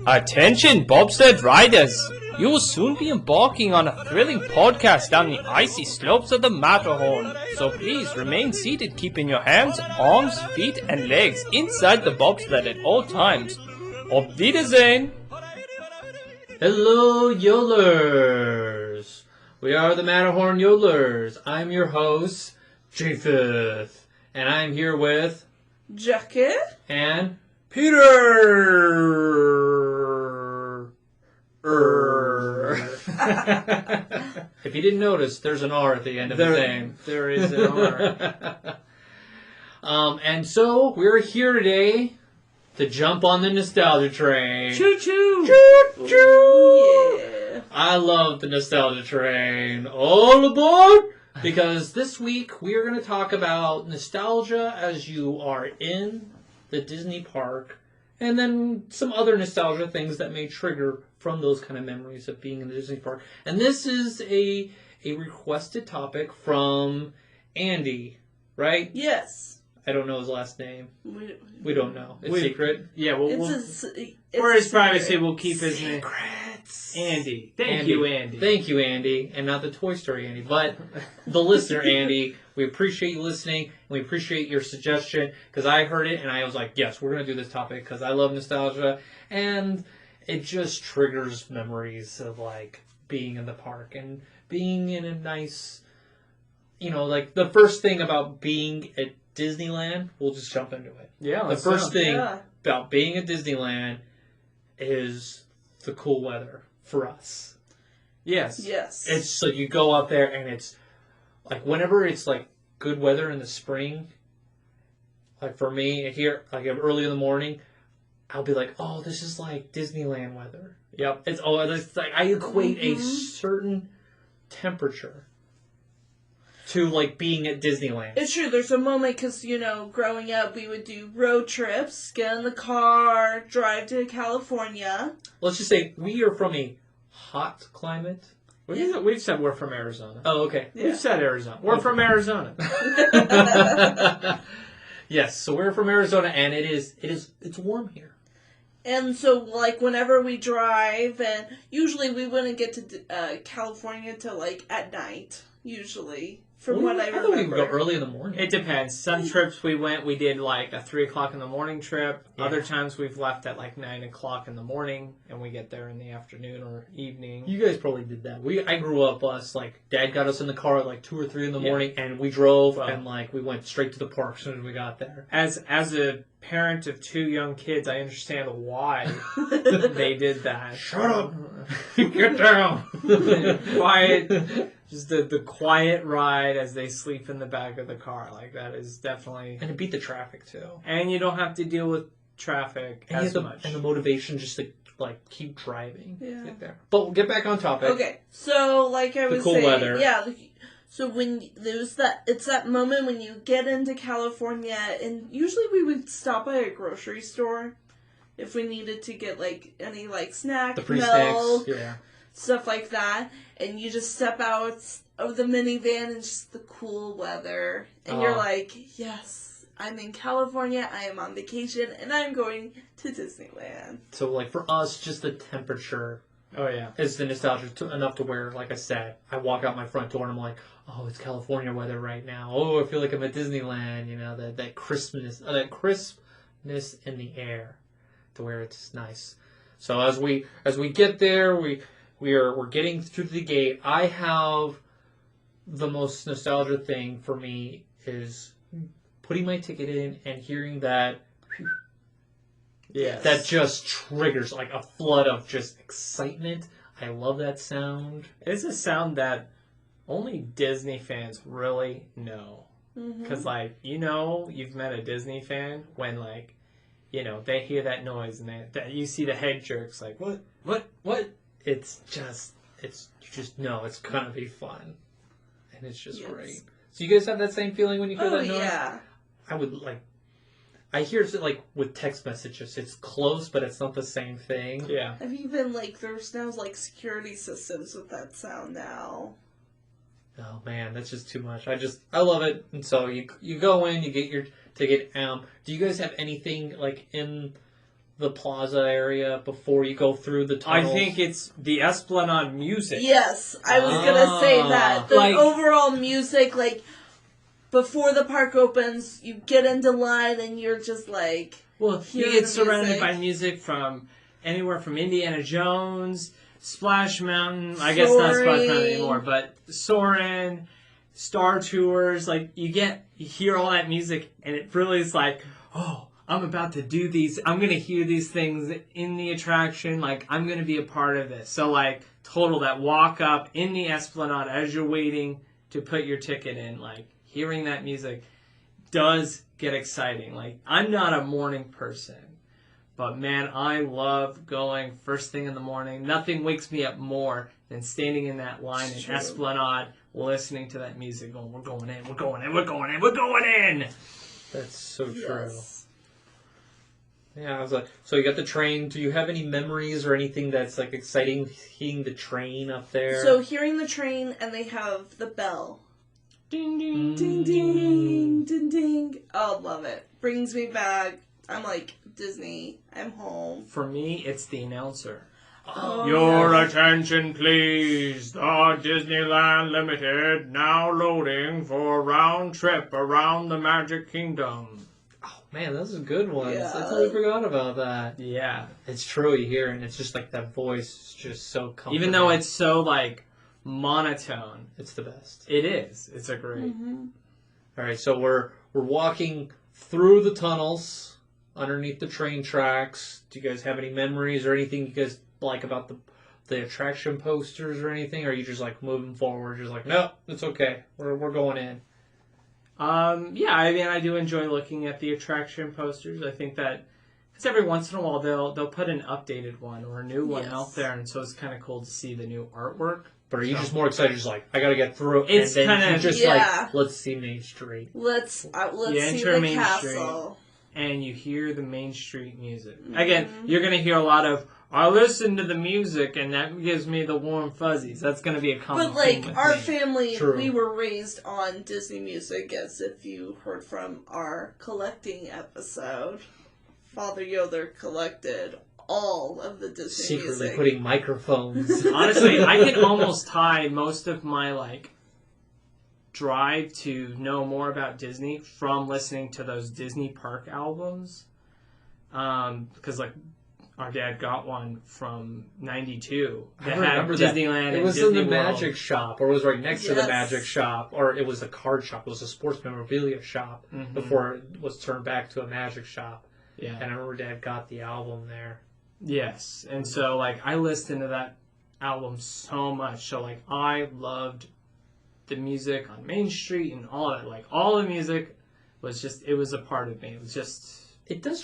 Attention bobsled riders! You will soon be embarking on a thrilling podcast down the icy slopes of the Matterhorn. So please remain seated, keeping your hands, arms, feet, and legs inside the bobsled at all times. Auf Wiedersehen! Hello, Yodelers! We are the Matterhorn Yodelers. I'm your host, Japheth. And I'm here with... Jackie? And... Peter! If you didn't notice, there's an R at the end of his name. There is an R. And so, we're here today to jump on the nostalgia train. Choo-choo! Choo-choo! Ooh, yeah. I love the nostalgia train. All aboard! Because this week we are going to talk about nostalgia as you are in the Disney park, and then some other nostalgia things that may trigger from those kind of memories of being in the Disney park. And this is a requested topic from Andy, right? Yes. I don't know his last name. We don't know. It's We- secret. Yeah, It's for his privacy, secret. we'll keep his name. Andy. Thank you, Andy. Thank you, Andy. And not the Toy Story Andy, but the listener, Andy. We appreciate you listening, and we appreciate your suggestion, because I heard it, and I was like, yes, we're going to do this topic, because I love nostalgia, and it just triggers memories of, like, being in the park, and being in a nice, you know, like, the first thing about being at Disneyland, we'll just jump into it. Yeah, The let's first go. thing Yeah. about being at Disneyland is the cool weather for us. Yes. Yes. It's so you go up there and it's like whenever it's like good weather in the spring, like for me here, like early in the morning, I'll be like, oh, this is like Disneyland weather. Yep. It's like I equate a Mhm. certain temperature to like being at Disneyland. It's true. There's a moment because, you know, growing up, we would do road trips, get in the car, drive to California. Let's just say we are from a hot climate. We've said we're from Arizona. Oh, okay. Yeah. We've said Arizona. We're from Arizona. Yes, so we're from Arizona, and it's warm here. And so, like, whenever we drive, and usually we wouldn't get to California till, like, at night, usually, from what I thought we would remember. go early in the morning. It depends. Some trips we did like a 3 o'clock in the morning trip. Yeah. Other times we've left at like 9 o'clock in the morning, and we get there in the afternoon or evening. You guys probably did that. I grew up like Dad got us in the car at like 2 or 3 in the Yeah. morning, and we drove Wow. and like we went straight to the park as soon as we got there. As a parent of 2 young kids, I understand why they did that. Shut up! Get down! Quiet. Just the quiet ride as they sleep in the back of the car. Like, that is definitely... And it beat the traffic too. And you don't have to deal with traffic And, as much. and the motivation just to like keep driving. Yeah. Get there. But we'll get back on topic. Okay, so like I The was cool saying, weather. yeah. So when there's it's that moment when you get into California, and usually we would stop by a grocery store if we needed to get like any like snack, The free snacks. milk, Yeah. stuff like that, and you just step out of the minivan and just the cool weather, and you're like, yes, I'm in California, I am on vacation, and I'm going to Disneyland. So like for us, just the temperature Oh, yeah. is the nostalgia enough to where, like I said, I walk out my front door and I'm like, oh, it's California weather right now. Oh, I feel like I'm at Disneyland. You know, that crispness in the air, to where it's nice. So as we get there, we're getting through the gate. I have the most nostalgia thing for me is putting my ticket in and hearing that. Yes. That just triggers like a flood of just excitement. I love that sound. It's a sound that only Disney fans really know. Mm-hmm. Because, like, you know, you've met a Disney fan when, like, you know, they hear that noise and that you see the head jerks, like, what? It's you just know it's gonna be fun, and it's just Yes. great. So you guys have that same feeling when you hear Oh, that noise? yeah. I hear it like with text messages. It's close, but it's not the same thing. Yeah. I've even, like, there's now, like, security systems with that sound now. Oh man, that's just too much. I love it. And so you go in, you get your ticket. Do you guys have anything like in the plaza area before you go through the tunnels? I think it's the Esplanade music. Yes, I was gonna say that. The Like- overall music, like, before the park opens, you get into line and you're just like... Well, you hearing get the surrounded music. by music from anywhere from Indiana Jones, Splash Mountain, I guess not Splash Mountain Soarin'. anymore, but Soarin', Star Tours, like, you hear all that music, and it really is like, oh, I'm about to do these, I'm going to hear these things in the attraction, like, I'm going to be a part of this. So, like, total that walk up in the Esplanade as you're waiting to put your ticket in, like, hearing that music does get exciting. Like, I'm not a morning person, but man, I love going first thing in the morning. Nothing wakes me up more than standing in that line in True. Esplanade, listening to that music, going, we're going in, we're going in, we're going in, we're going in! That's so true. Yes. Yeah, I was like, so you got the train. Do you have any memories or anything that's like exciting seeing the train up there? So hearing the train and they have the bell. Ding, ding, Ding, ding, ding, ding. Oh, love it. Brings me back. I'm like, Disney, I'm home. For me, it's the announcer. Oh, Your yes. attention, please. The Disneyland Limited now loading for a round trip around the Magic Kingdom. Oh man, those are good ones. Yeah. I totally forgot about that. Yeah. It's true, you hear it, and it's just like that voice is just so comforting. Even though it's so, like, monotone, it's the best. it is. It's a great... Mm-hmm. All right, so we're walking through the tunnels underneath the train tracks. Do you guys have any memories or anything you guys like about the attraction posters or anything? Or are you just like moving forward, just like, no, it's okay, we're going in? Yeah, I mean, I do enjoy looking at the attraction posters. I think that because every once in a while they'll put an updated one or a new one Yes. out there, and so it's kind of cool to see the new artwork. But are you just more excited, just like, I gotta get through it, It's and then kinda- you just Yeah. like, let's see Main Street. Let's You see enter the Main castle. And you hear the Main Street music. Mhm. Again, you're going to hear a lot of, I listen to the music and that gives me the warm fuzzies. That's going to be a common But theme like with our me. family, True. we were raised on Disney music, as if you heard from our collecting episode. Father Yoder collected all of the Disney Secretly music. putting microphones. Honestly, I can almost tie most of my, like, drive to know more about Disney from listening to those Disney park albums. Because, like, our dad got one from '92 I that had remember that. Disneyland It and was Disney in the World. magic shop, or it was right next to the Yes. magic shop, or it was a card shop. It was a sports memorabilia shop Mhm. before it was turned back to a magic shop. Yeah. And I remember Dad got the album there. Yes, and so like I listened to that album so much. So like I loved the music on Main Street and all that. Like all the music was just it was a part of me. It was just It does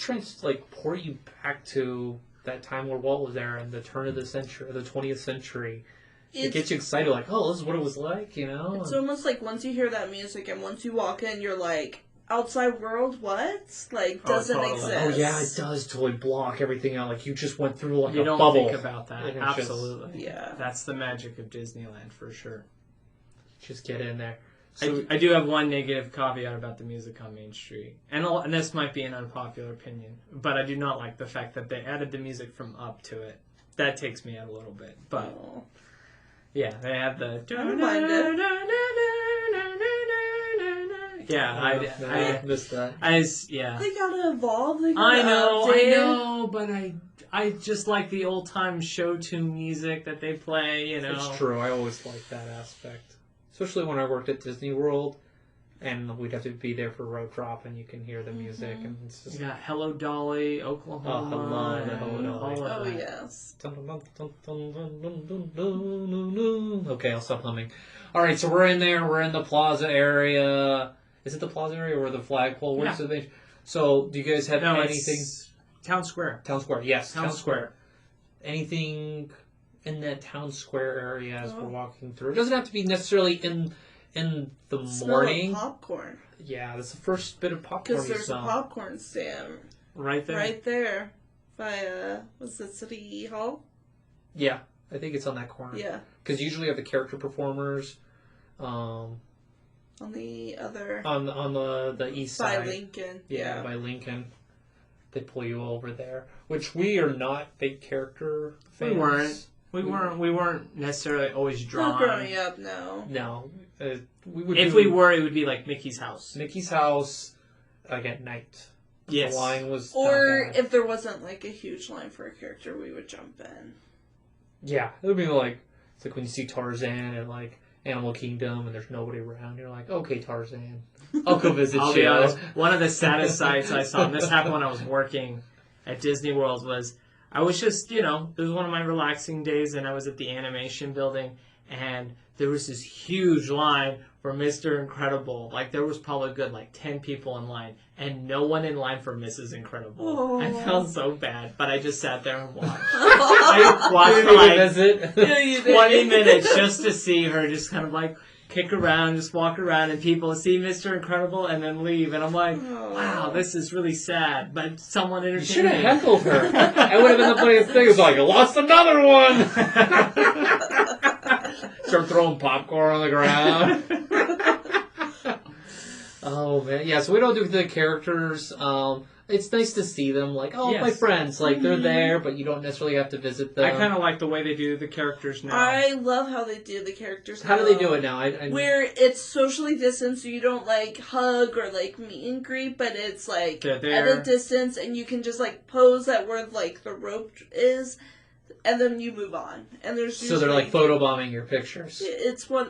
port you back to that time where Walt was there and the turn of the century, the 20th century. It It's, gets you excited, like, oh, this is what it was like, you know? it's almost like once you hear that music and once you walk in, you're like, outside world, what? Like, Oh, doesn't totally. exist. Oh yeah, it does totally block everything out. Like you just went through like you a don't bubble. think about that. And it's just- Absolutely. Yeah. That's the magic of Disneyland for sure. Just get in there. So I do have one negative caveat about the music on Main Street, and this might be an unpopular opinion, but I do not like the fact that they added the music from Up to it. That takes me out a little bit, but Oh. yeah, they have the. I don't mind it. Yeah, I missed that. yeah. They gotta evolve. They I gotta know, update. but I just like the old time show tune music that they play. You know, It's true. I always liked that aspect, especially when I worked at Disney World, and we'd have to be there for road drop, and you can hear the music, and it's You just. got Hello Dolly, Oklahoma. Oh, hello, and Hello Dolly. all of Oh that. yes. Okay, I'll stop humming. All right, so we're in there. We're in the plaza area. Is it the plaza area or the flagpole? Where's Yeah. the? So, do you guys have No, anything? it's Town Square. Town Square. Yes, Town Square. Anything in that town square area as we're Oh. walking through? It doesn't have to be necessarily in the Smell morning. of popcorn. Yeah, that's the first bit of popcorn Because you there's a smell. popcorn stand Right there. right there by what's it, City Hall? Yeah, I think it's on that corner. Yeah. Because usually you have the character performers On the other on the east by side. Lincoln. Yeah, by Lincoln. they pull you over there. Which we are not big character fans. We weren't necessarily always drawn. Not growing up, no. No. If we were, it would be like Mickey's House. Mickey's House, like at night. Yes. The line was Or not bad. if there wasn't like a huge line for a character, we would jump in. Yeah, it would be like, it's like when you see Tarzan at like Animal Kingdom and there's nobody around, you're like, okay, Tarzan, I'll go visit I'll you. be honest, one of the saddest sights I saw, and this happened when I was working at Disney World, was I was just, it was one of my relaxing days, and I was at the animation building, and there was this huge line for Mr. Incredible. Like, there was probably a good, 10 people in line, and no one in line for Mrs. Incredible. Oh. I felt so bad, but I just sat there and watched. I watched for, visit. 20 minutes just to see her just kind of, kick around, just walk around, and people see Mr. Incredible and then leave. And I'm like, wow, this is really sad, but someone entertained You should have me. heckled her. That would have been the funniest thing. It's like, I lost another one. Start throwing popcorn on the ground. Oh man, yeah. So we don't do the characters. It's nice to see them. Like, oh, Yes. my friends. Like they're there, but you don't necessarily have to visit them. I kind of like the way they do the characters now. I love how they do the characters. How do they do it now? Where it's socially distanced, so you don't hug or meet and greet, but it's They're at there. a distance, and you can just pose at where the rope is, and then you move on. And there's So they're usually- photobombing your pictures.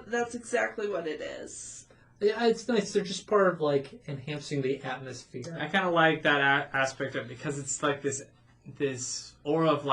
That's exactly what it is. Yeah, it's nice. They're just part of enhancing the atmosphere. I kind of like that aspect of it because it's this aura of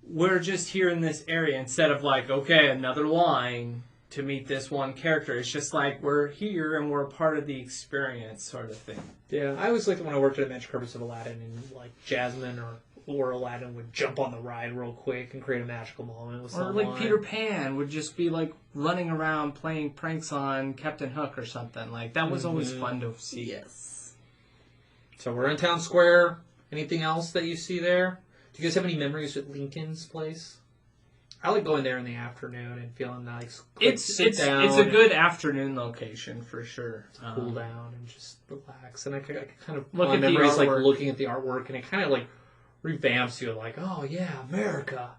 we're just here in this area instead of okay, another line to meet this one character. It's just we're here and we're a part of the experience sort of thing. Yeah, I always liked when I worked at Magic Carpets of Aladdin and Jasmine or Aladdin would jump on the ride real quick and create a magical moment with Or someone. Peter Pan would just be running around playing pranks on Captain Hook or something. That was always fun to see. Yes. So we're in Town Square. Anything else that you see there? Do you guys have any memories at Lincoln's place? I like going there in the afternoon and feeling nice. It's down a and good afternoon location for sure. cool down and just relax. And I kind of Look fond at the memories artwork. looking at the artwork, and it kind of revamps you. Oh yeah, America.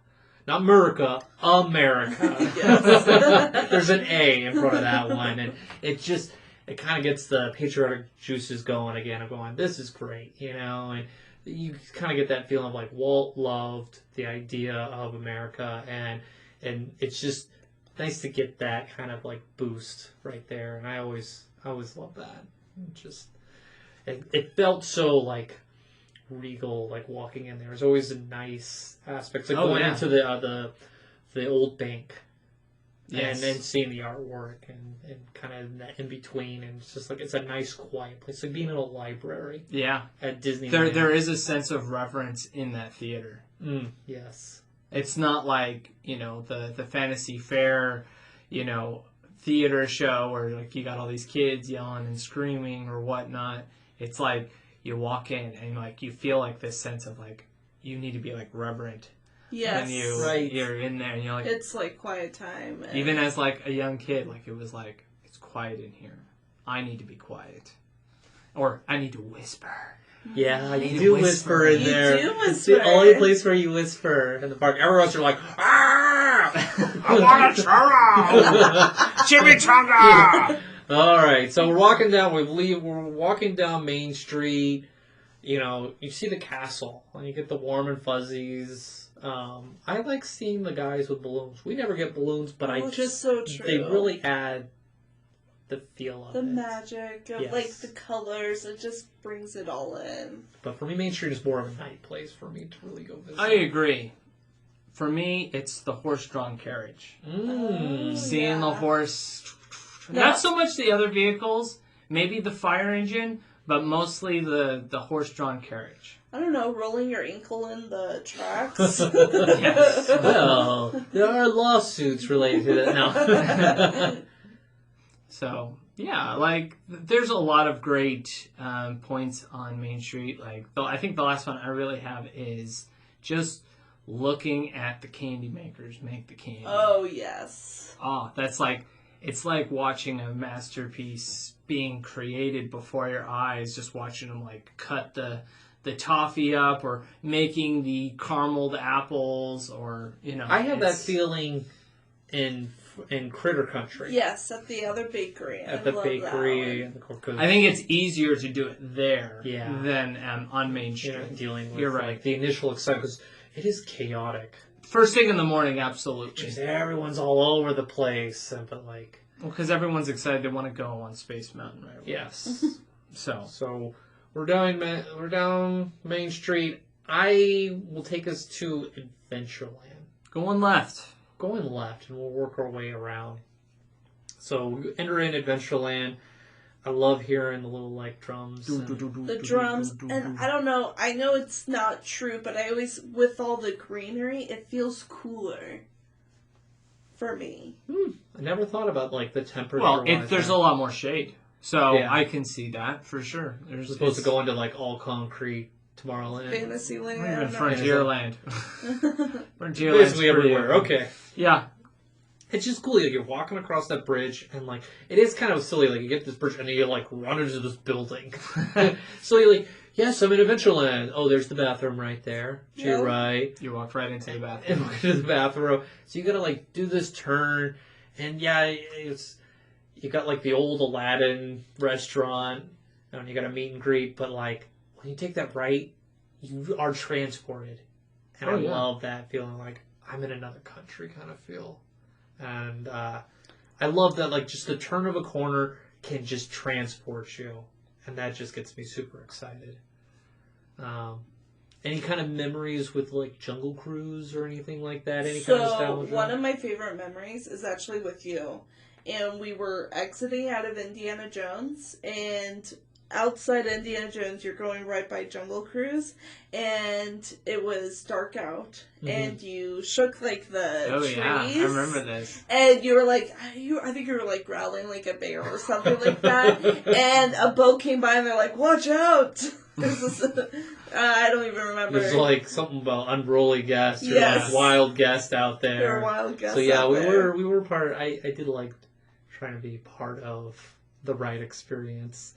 Not America, America. Yes. There's an A in front of that one, and it kind of gets the patriotic juices going again. Of going, this is great, and you kind of get that feeling of Walt loved the idea of America, and it's just nice to get that kind of boost right there. And I always love that. It felt so regal, walking in there. There's always a nice aspect. Going into the old bank, Yes. and then seeing the artwork and kind of that in between, and it's just it's a nice quiet place, being in a library Yeah. at Disneyland. There is a sense of reverence in that theater. Yes. It's not the Fantasy Fair, theater show where you got all these kids yelling and screaming or whatnot. It's you walk in and you feel this sense of you need to be reverent. Yes. And you're in there and you're It's quiet time. And even as a young kid, it was it's quiet in here. I need to be quiet. Or I need to whisper. Yeah, You you do do whisper. whisper in You there. do It's the whisper. only place where you whisper in the park. Everyone else are ah! I want a churro! Chimichanga! All right, so we're walking down. We're walking down Main Street. You see the castle, and you get the warm and fuzzies. I like seeing the guys with balloons. We never get balloons, but Which is so true. they really add the feel of the it. magic of Yes. the colors. It just brings it all in. But for me, Main Street is more of a night place for me to really go visit. I agree. For me, it's the horse-drawn carriage. Oh, Seeing the yeah. horse. No. Not so much the other vehicles, maybe the fire engine, but mostly the horse-drawn carriage. I don't know, rolling your ankle in the tracks. Yes. Well, there are lawsuits related to that now. So, yeah, there's a lot of great points on Main Street. I think the last one I really have is just looking at the candy makers make the candy. Oh, yes. Oh, that's it's like watching a masterpiece being created before your eyes, just watching them cut the the toffee up or making the carameled apples or, I have that feeling in Critter Country. Yes, at the other bakery. At the bakery and the Corcos. I think it's easier to do it there than on Main Street. Dealing with You're right. the initial excitement, because it is chaotic. First thing in the morning, absolutely. Just everyone's all over the place, but because everyone's excited, they want to go on Space Mountain right away. Yes. So we're down Main Street. I will take us to Adventureland. Going left, and we'll work our way around. So we enter in Adventureland. I love hearing the little drums. The drums, and I don't know, I know it's not true, but I always, with all the greenery, it feels cooler for me. I never thought about the temperature. Well, there's a lot more shade, so I can see that for sure. We're supposed to go into all concrete Tomorrowland, Fantasyland, even Frontierland. Frontierland's basically everywhere. Okay, yeah. It's just cool. You're walking across that bridge, and it is kind of silly. You get this bridge, and you run into this building. So you're yes, I'm in Adventureland. Oh, there's the bathroom right there. To your right. You walk right into the bathroom. Into the bathroom. So you gotta do this turn, and you got the old Aladdin restaurant, and you got a meet and greet. But when you take that right, you are transported, and I love that feeling. I'm in another country kind of feel. And I love that, just the turn of a corner can just transport you. And that just gets me super excited. Any kind of memories with, Jungle Cruise or anything like that? Any kind of nostalgia? One of my favorite memories is actually with you. And we were exiting out of Indiana Jones, and outside Indiana Jones, you're going right by Jungle Cruise, and it was dark out, and you shook the trees. Yeah, I remember this. And you were I think you were growling like a bear or something like that. And a boat came by, and they're like, "Watch out!" I don't even remember. There's something about unruly guests or wild guests out there. There were wild guests. So yeah, out there. we were part. I did like trying to be part of the ride experience.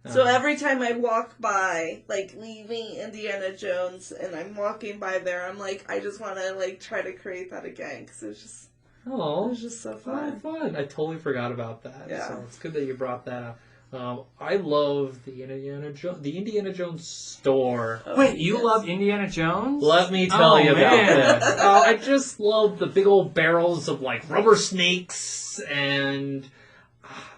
So every time I walk by, leaving Indiana Jones, and I'm walking by there, I'm I just want to try to create that again, because it was just so fun. Fun! I totally forgot about that. Yeah. So it's good that you brought that up. I love the Indiana Jones store. Wait, you love Indiana Jones? Let me tell you about this. I just love the big old barrels of rubber snakes, and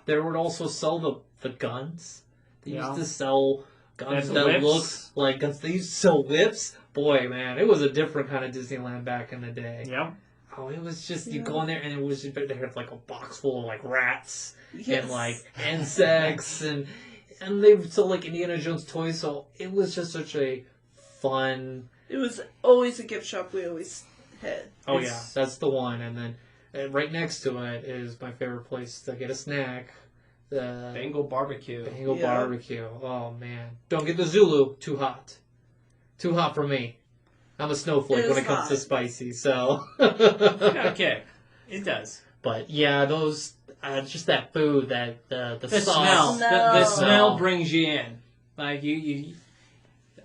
they would also sell the guns. They used to sell guns that looked like guns. They used to sell whips. Boy, man, it was a different kind of Disneyland back in the day. Yeah. Oh, it was just, you go in there and it was, they had a box full of rats and insects and they would sell Indiana Jones toys. So it was just such a fun. It was always a gift shop we always hit. Oh, yeah, that's the one. And then right next to it is my favorite place to get a snack. The Bengal barbecue. Barbecue. Oh, man. Don't get the Zulu. Too hot. Too hot for me. I'm a snowflake when it comes to spicy, so. Okay. It does. But, yeah, those, just that food, the smell. sauce. The smell brings you in. You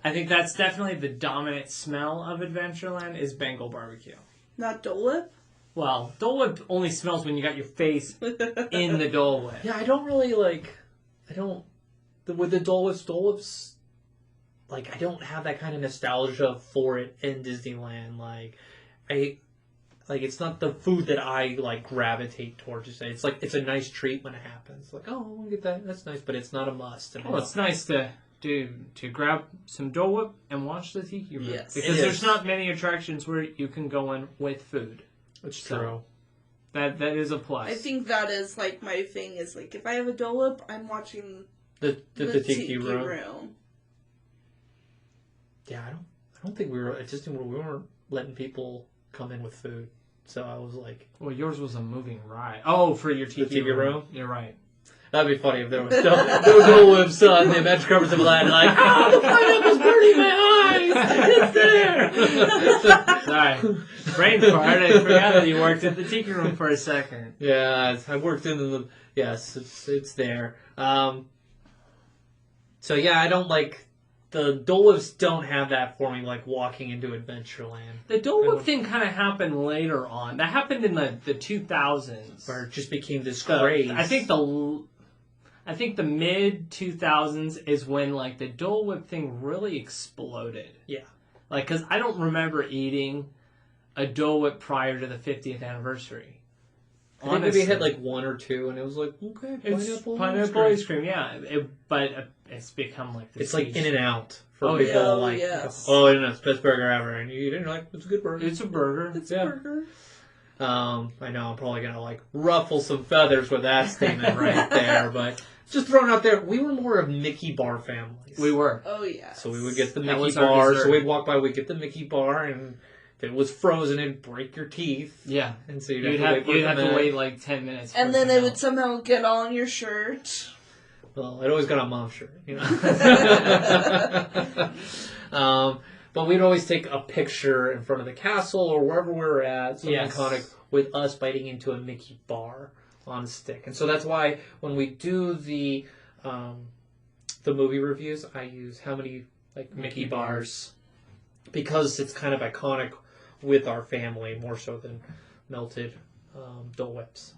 I think that's definitely the dominant smell of Adventureland is Bengal barbecue. Not Dole Whip? Well, Dole Whip only smells when you got your face in the Dole Whip. Yeah, I don't really with the Dole Whips, I don't have that kind of nostalgia for it in Disneyland. It's not the food that I gravitate towards. It's it's a nice treat when it happens. Oh, we'll get that. That's nice, but it's not a must. Well, it's nice to grab some Dole Whip and watch the Tiki Room. Yes. Because there's not many attractions where you can go in with food. It's true. That is a plus. I think that is my thing is if I have a Dole Whip, I'm watching the Tiki Room. Room. Yeah, I don't think we were at Disney World. We weren't letting people come in with food, so I was well, yours was a moving ride. Oh, for your Tiki Room. You're right. That'd be funny if there was no Dole Whips on the Magic Carpets of Aladdin. The pineapple's burning my eyes. It's there. Sorry, brain fart. I forgot that you worked at the Tiki Room for a second. Yeah, I worked in the. Yes, it's there. So yeah, I don't the Dole Whips don't have that for me, like walking into Adventureland. The Dole Whip thing kind of happened later on. That happened in the 2000s. Where it just became this craze. I think the mid 2000s is when like the Dole Whip thing really exploded. Yeah. Like, because I don't remember eating a Dole Whip prior to the 50th anniversary. I think maybe hit like one or two, and it was like, okay, pineapple ice cream, yeah. But it's become like this. It's like In and Out for Oh, people yeah. like, Yes. oh, In and Out's best burger ever, and you eat it, and you're like, it's a good burger. It's a burger. It's a burger. I know I'm probably gonna like ruffle some feathers with that statement right there, but just throwing out there, we were more of Mickey bar families. We were. Oh, yeah. So we would get the That Mickey was our bar. dessert. So we'd walk by, we'd get the Mickey bar, and if it was frozen, it'd break your teeth. Yeah. And so You'd have to wait like 10 minutes. And then it would somehow get on your shirt. Well, it always got on Mom's shirt, you know. But we'd always take a picture in front of the castle or wherever we were at, something iconic, with us biting into a Mickey bar on a stick. And so that's why when we do the movie reviews, I use how many like Mickey bars, because it's kind of iconic with our family more so than melted Dole Whips.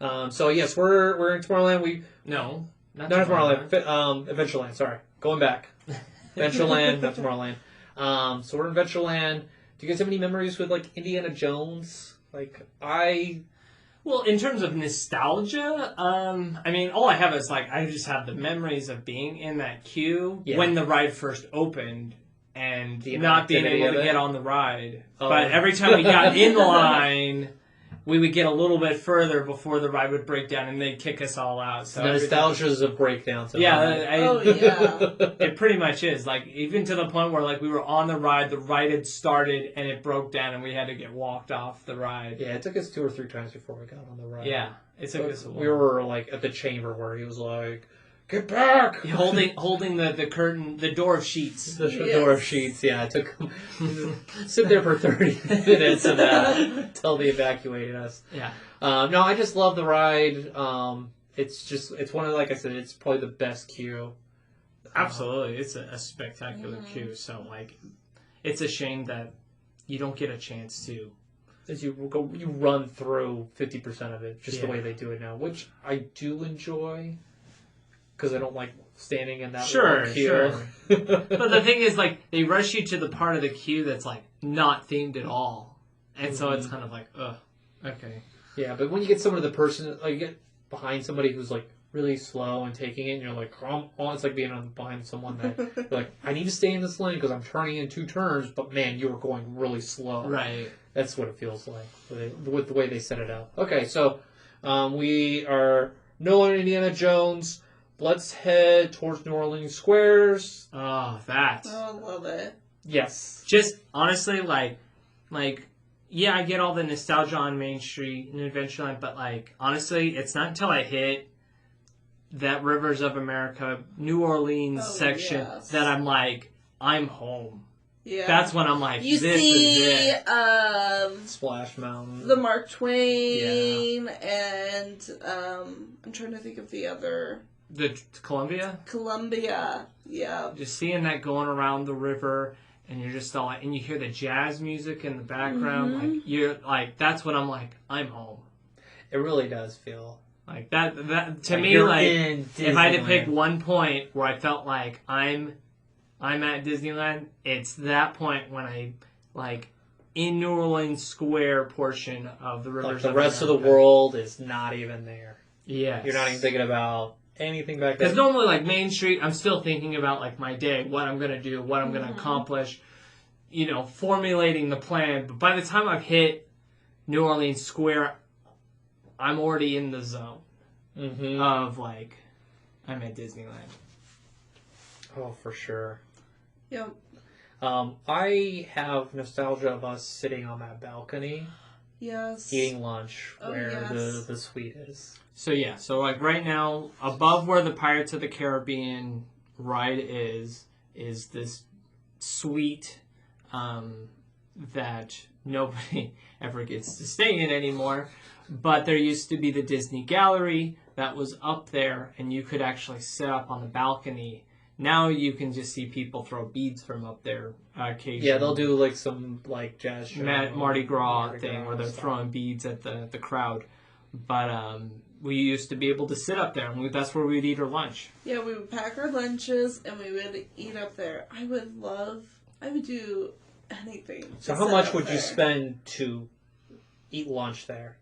So yes, we're in Tomorrowland. No. Not Tomorrowland. Adventureland. Sorry, going back. Adventureland, not Tomorrowland. So we're in Adventureland. Do you guys have any memories with like Indiana Jones? Well, in terms of nostalgia, I mean, all I have is like I just have the memories of being in that queue when the ride first opened and not being able to get on the ride. Oh. But every time we got in line, we would get a little bit further before the ride would break down and they'd kick us all out. So nostalgia is a breakdown. Yeah, yeah. It pretty much is. Like, even to the point where like we were on the ride had started and it broke down and we had to get walked off the ride. Yeah, it took us 2 or 3 times before we got on the ride. Yeah, it took us a while. We were like at the chamber where he was like, "Get back!" holding the curtain, the door of sheets. The door of sheets. Yeah, it took him sit there for 30 minutes until they evacuated us. Yeah. No, I just love the ride. It's one of, like I said, it's probably the best queue. Absolutely, it's a spectacular queue. So like, it's a shame that you don't get a chance to. As you run through 50% of it, just the way they do it now, which I do enjoy. Because I don't like standing in that long queue. Sure. But the thing is, like, they rush you to the part of the queue that's, like, not themed at all. And so it's kind of like, ugh, okay. Yeah, but when you get someone to the person, like, you get behind somebody who's, like, really slow and taking it, and you're like, it's like being behind someone that, you're like, I need to stay in this lane because I'm turning in 2 turns, but man, you were going really slow. Right. That's what it feels like with the way they set it up. Okay, so we are no longer Indiana Jones. Let's head towards New Orleans Squares. Oh, that. Oh, I love it. Yes. Just, honestly, like, yeah, I get all the nostalgia on Main Street and Adventureland, but, like, honestly, it's not until I hit that Rivers of America, New Orleans section that I'm like, I'm home. Yeah. That's when I'm like, you this see, is it. Splash Mountain. The Mark Twain, and I'm trying to think of the other. The Columbia? Columbia, yeah. Just seeing that going around the river, and you're just all like, and you hear the jazz music in the background, like, you're like, that's when I'm like, I'm home. It really does feel like that to me, like, if I had to pick one point where I felt like I'm at Disneyland, it's that point when I, like, in New Orleans Square portion of the Rivers. Like the rest of the world is not even there. Yeah. You're not even thinking about anything back there. Because normally, like, Main Street, I'm still thinking about, like, my day, what I'm going to do, what I'm going to accomplish, you know, formulating the plan. But by the time I've hit New Orleans Square, I'm already in the zone of, like, I'm at Disneyland. Oh, for sure. Yep. I have nostalgia of us sitting on that balcony. Yes. Eating lunch where the suite is. So yeah, so like right now, above where the Pirates of the Caribbean ride is this suite that nobody ever gets to stay in anymore. But there used to be the Disney Gallery that was up there, and you could actually sit up on the balcony Now you can just see people throw beads from up there occasionally. Yeah, they'll do like some like jazz show, Mardi Gras thing Gras where they're stuff. throwing beads at the crowd. But we used to be able to sit up there, and that's where we'd eat our lunch. Yeah, we would pack our lunches and we would eat up there. I would do anything. So to how sit much up would you there. spend to eat lunch there?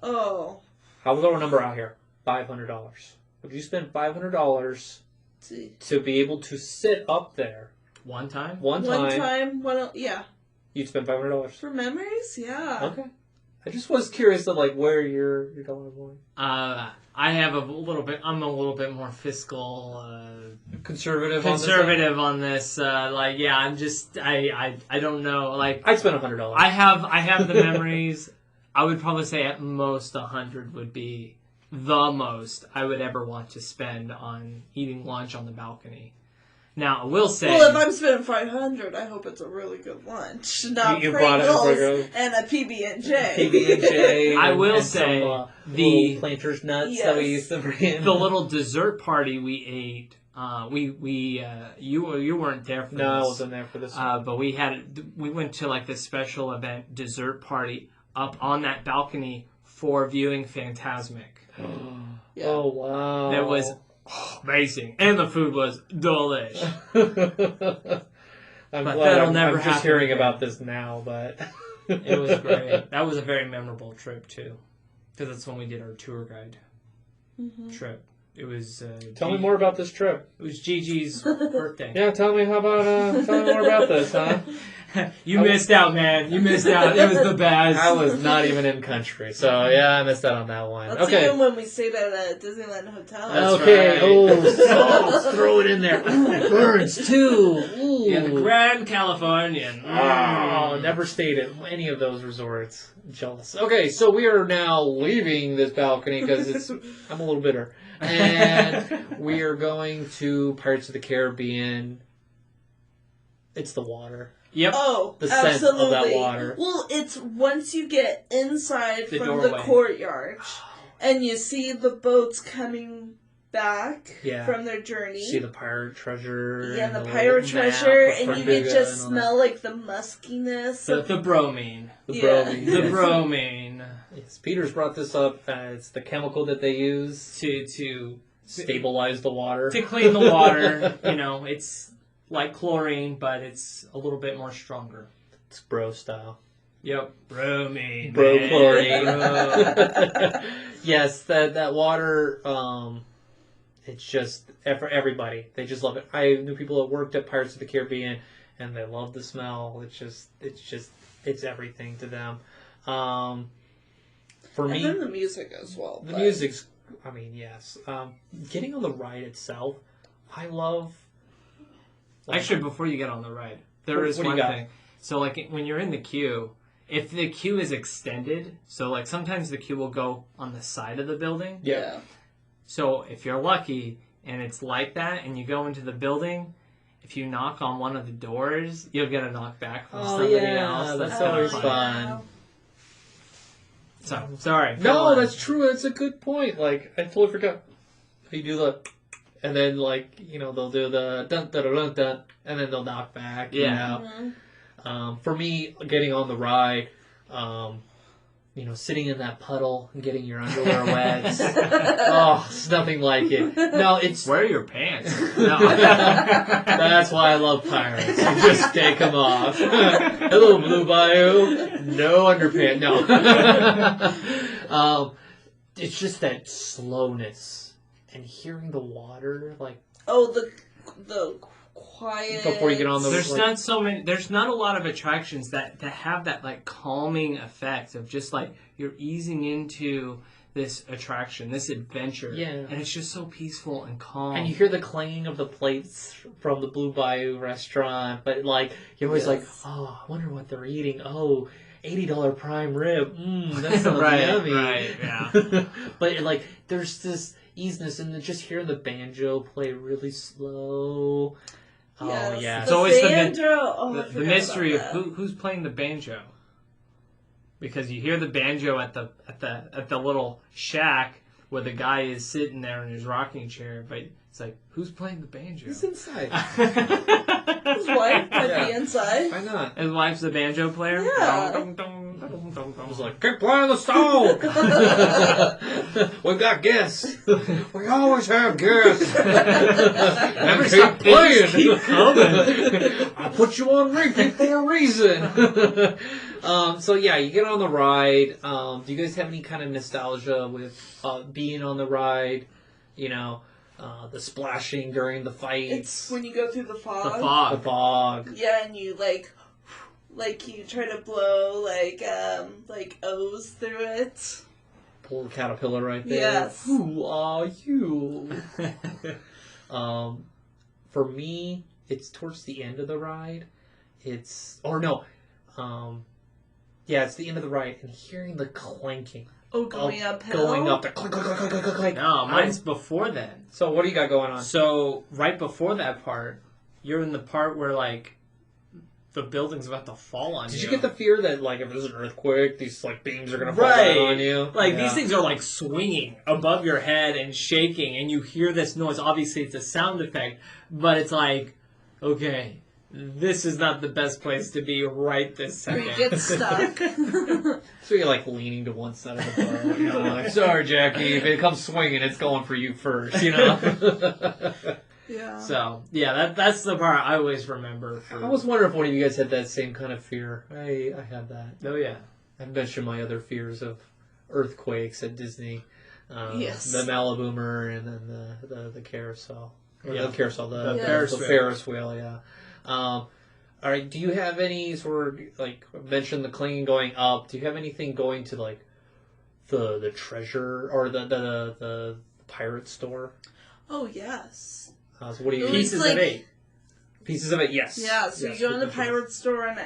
Oh, I'll throw a number out here. $500. Would you spend $500 see. to be able to sit up there One time? one time? Yeah. You'd spend $500. For memories, yeah. Okay. I just was curious of like where you're going. I have a little bit. I'm a little bit more fiscal Conservative. on this. I'm just. I don't know. Like I'd spend $100. I have the memories. I would probably say at most 100 would be the most I would ever want to spend on eating lunch on the balcony. Now I will say. Well, if I'm spending $500, I hope it's a really good lunch, not You brought it Pringles for and a PB&J. PB&J. I will and say some, the little Planters nuts that we Yes. used to bring in. the little dessert party we ate. You weren't there for No, I this. wasn't there for this. But we went to like this special event dessert party up on that balcony for viewing Phantasmic. Yeah. Oh wow! That was amazing, and the food was delish. I'm But glad that'll never I'm just happen hearing again. about this now, but It was great. That was a very memorable trip too, because that's when we did our tour guide trip. It was. Tell me more about this trip. It was Gigi's birthday. Yeah, tell me more about this, huh? You missed out, man. You missed out. It was the best. I was not even in country, so yeah, I missed out on that one. That's Okay. even when we stayed at a Disneyland hotel. That's Okay. right. Oh, throw it in there. Ooh, Burns too. Ooh. Yeah, the Grand Californian. Oh, never stayed at any of those resorts. Jealous. Okay, so we are now leaving this balcony because I'm a little bitter, and we are going to Pirates of the Caribbean. It's the water. Yep. Oh, The scent of that absolutely. water. Well, it's once you get inside The from the doorway. courtyard and you see the boats coming back Yeah. from their journey. See the pirate treasure. Yeah, and the little pirate map treasure, of and you Tortuga can just and all smell like the muskiness. The bromine. that. The Yeah. bromine. The bromine. Yes, Peter's brought this up. It's the chemical that they use To stabilize the water. to clean the water. You know, it's like chlorine, but it's a little bit more stronger. It's bro style. Yep. Bromine. Bro man. chlorine. Bro. Yes, that water. It's just for everybody. They just love it. I knew people that worked at Pirates of the Caribbean, and they love the smell. It's everything to them. For And me, then the music as well. the but- music's. I mean, yes. Getting on the ride itself, I love. Actually, before you get on the ride, there What- is what do you one got? thing. So, like, when you're in the queue, if the queue is extended, so, like, sometimes the queue will go on the side of the building. Yeah. So, if you're lucky and it's like that and you go into the building, if you knock on one of the doors, you'll get a knock back from somebody else. that's kinda always fun. fun. So, sorry. go No, on. that's true. That's a good point. Like, I totally forgot. You do the, and then like they'll do the dun dun dun dun, dun and then they'll knock back. Yeah. For me, getting on the ride, sitting in that puddle and getting your underwear wet. Oh, it's nothing like it. No, it's. Wear your pants. No. That's why I love pirates. You just take them off. Hello, Blue Bayou. No underpants. No. It's just that slowness and hearing the water, like Oh, the quiet. Before you get on the- There's like- not so many. There's not a lot of attractions that have that like calming effect of just like you're easing into this attraction, this adventure, Yeah. and it's just so peaceful and calm. and you hear the clanging of the plates from the Blue Bayou restaurant, but like you're always like, Yes. oh, I wonder what they're eating. Oh, $80 prime rib. That sounds Right, yummy. right, yeah. But like, there's this easiness, and then just hearing the banjo play really slow. Oh Yes. yeah. It's always the banjo. Oh, I the forgot mystery of about who's playing the banjo, because you hear the banjo at the little shack, where the guy is sitting there in his rocking chair, but it's like, who's playing the banjo? He's inside. His wife might be inside. Why not? His wife's the banjo player? Yeah. Dum, dum, dum, dum, dum, dum. I was like, keep playing the song! We've got guests. We always have guests. Never And stop keep playing. Keep coming. I put you on repeat for a reason. So yeah, you get on the ride. Do you guys have any kind of nostalgia with being on the ride? You know, the splashing during the fights. It's when you go through the fog. The The fog. fog. Yeah, and you like you try to blow like O's through it. Pull the caterpillar right there. Yes. Who are you? For me, it's towards the end of the ride. It's the end of the ride and hearing the clanking. Oh, going uphill. Going up the clink, clink, clink, clink, clink, clink. No, mine's before then. So what do you got going on? So, right before that part, you're in the part where, like, the building's about to fall on you. Did you get the fear that, like, if there's an earthquake, these, like, beams are going to fall Right. down on you? Like, Yeah. these things are, like, swinging above your head and shaking, and you hear this noise. Obviously, it's a sound effect, but it's like, okay, this is not the best place to be right this Or second. you get stuck. So you're, like, leaning to one side of the boat. You know, like, sorry, Jackie, if it comes swinging, it's going for you first, you know? Yeah. So, yeah, that's the part I always remember. I was wondering if one of you guys had that same kind of fear. I had that. Oh, yeah. I mentioned my other fears of earthquakes at Disney. Yes. The Maliboomer and then the carousel. Or Yeah. the carousel, the Yeah. Ferris wheel, yeah. All right, do you have any sort of, like, mention the clinging going up, do you have anything going to, like, the treasure, or the pirate store? Oh, yes. So what do you It was Pieces like- of 8. Pieces of it, yes. Yeah, so Yes, you go in the good mention. pirate store, and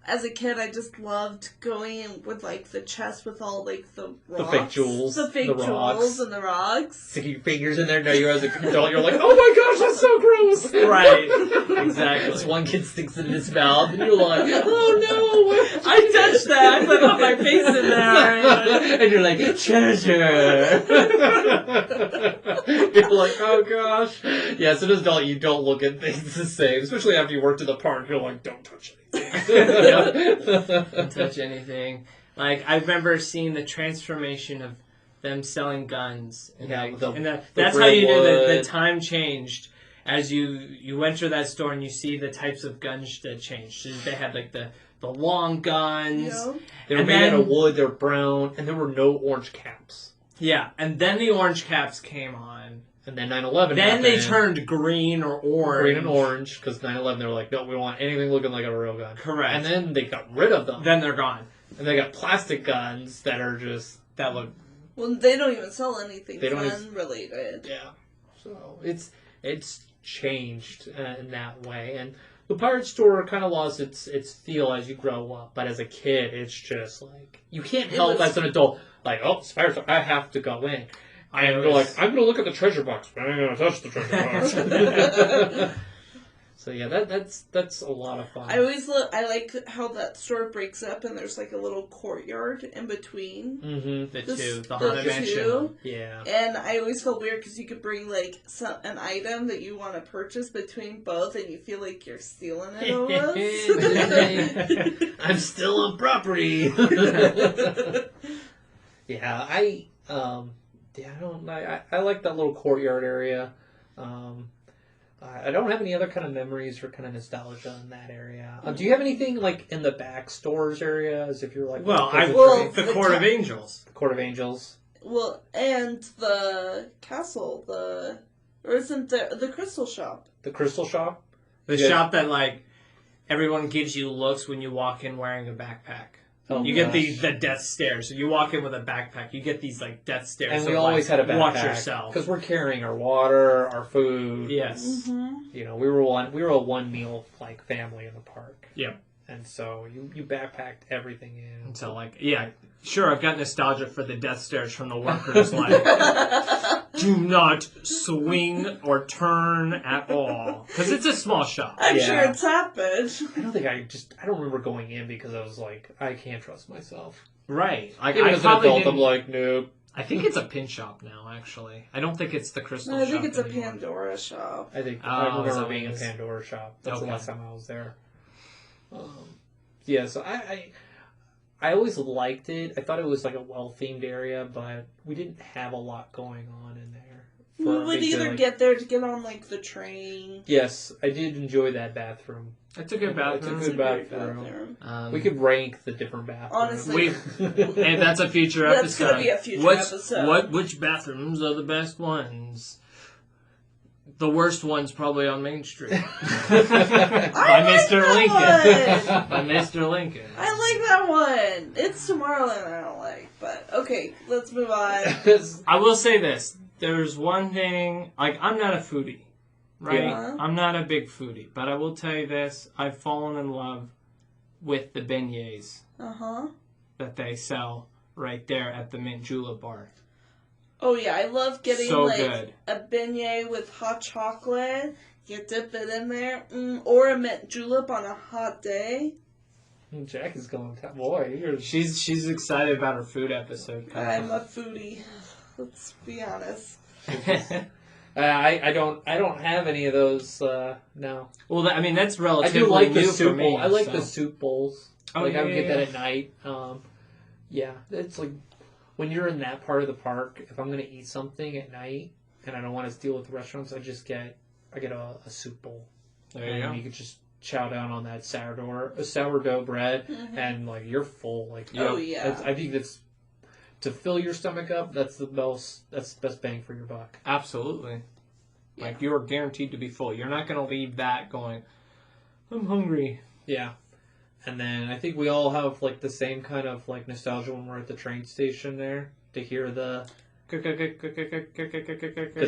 as a kid, I just loved going in with, like, the chest with all, like, the rocks. fake jewels, The fake the jewels rocks. and the rocks. Sticking your fingers in there, now you're as an adult, you're like, oh my gosh, that's so gross! Right, exactly. This one kid sticks it in his mouth, and you're like, oh no! I touched that. I put my face in there. And you're like, treasure! You're like, oh gosh. Yeah, as an adult, you don't look at things the same, especially after you worked in the park, you're like, don't touch anything. Don't touch anything. Like, I remember seeing the transformation of them selling guns. And, Yeah, like, the- and the that's how you knew that the wood. time changed. As you enter that store and you see the types of guns that changed. So they had, like, the long guns. Yeah. They were And made out then- of wood, they're brown, and there were no orange caps. Yeah, and then the orange caps came on. And then 9/11 Then they happened. turned green or orange. Green and orange, because 9/11 they were like, no, we don't want anything looking like a real gun. Correct. And then they got rid of them. Then they're gone. And they got plastic guns that are just, That look. Well, they don't even sell anything They don't gun-related. yeah. So it's changed in that way. And the pirate store kind of lost its feel as you grow up. But as a kid, it's just like, you can't It help was- as an adult, like, oh, it's a pirate store, I have to go in. And was- go like, I'm going to look at the treasure box, but I'm going to touch the treasure box. So yeah, that's a lot of fun. I like how that store breaks up and there's like a little courtyard in between. Mm-hmm. The The two. s- The the Haunted Mansion. two. Yeah. And I always felt weird because you could bring like an item that you want to purchase between both and you feel like you're stealing it almost. I'm still on property. Yeah, I like that little courtyard area. I don't have any other kind of memories or kind of nostalgia in that area. Do you have anything like in the back stores area, as if you're like Well, Well, the Court of Angels. the Court of Angels? Well, and the castle, or isn't the crystal shop? The Crystal Shop? The Yeah. shop that, like, everyone gives you looks when you walk in wearing a backpack. Oh, You get gosh. the death stares. So you walk in with a backpack, you get these, like, death stares. And of, we always like, had a backpack. watch yourself. Because we're carrying our water, our food. Yes. Mm-hmm. You know, we were a one meal like family in the park. Yep. And so you backpacked everything in. So, like, yeah, sure, I've got nostalgia for the death stares from the workers, like, do not swing or turn at all. Because it's a small shop. I'm Yeah. sure it's happened. I don't remember going in because I was like, I can't trust myself. Right. Like, Even I as an probably adult, I'm didn't, like, nope. I think it's a pin shop now, actually. I don't think it's the Crystal No, I shop think it's a anymore. Pandora shop. I think Oh, I is that remember what being it a is? Pandora shop. That's Okay. the last time I was there. Yeah, so I always liked it. I thought it was like a well-themed area, but we didn't have a lot going on in there. We for a would big, either like- get there to get on like the train. Yes, I did enjoy that bathroom. It's a good bathroom. It's a good Great bathroom. Um, We could rank the different bathrooms. Honestly. Hey, that's a future That's episode. gonna be a future episode. Which bathrooms are the best ones? The worst one's probably on Main Street. By Mr. Lincoln. By Mr. Lincoln. I like that one. It's Tomorrowland I don't like, but okay, let's move on. I will say this. There's one thing, like, I'm not a foodie, right? Yeah. I'm not a big foodie, but I will tell you this. I've fallen in love with the beignets Uh-huh. that they sell right there at the Mint Julep bar. Oh yeah, I love getting So like good. a beignet with hot chocolate. You dip it in there, or a mint julep on a hot day. Jack is going, boy, you're... She's excited about her food episode I'm coming a foodie. Let's be honest. I don't have any of those, no. Well, that's I relatively do like the new soup for me. bowl. I like so. the soup bowls. Oh, like, I would yeah, get that yeah. at night. Yeah, it's like, when you're in that part of the park, if I'm going to eat something at night, and I don't want to deal with the restaurants, I get a soup bowl. There you And go. you could just chow down on that sourdough bread, and like you're full. Like Oh, yeah. I think that's to fill your stomach up. That's the best bang for your buck. Absolutely. Yeah. Like, you're guaranteed to be full. You're not going to leave that going, I'm hungry. Yeah, and then I think we all have like the same kind of like nostalgia when we're at the train station there to hear the because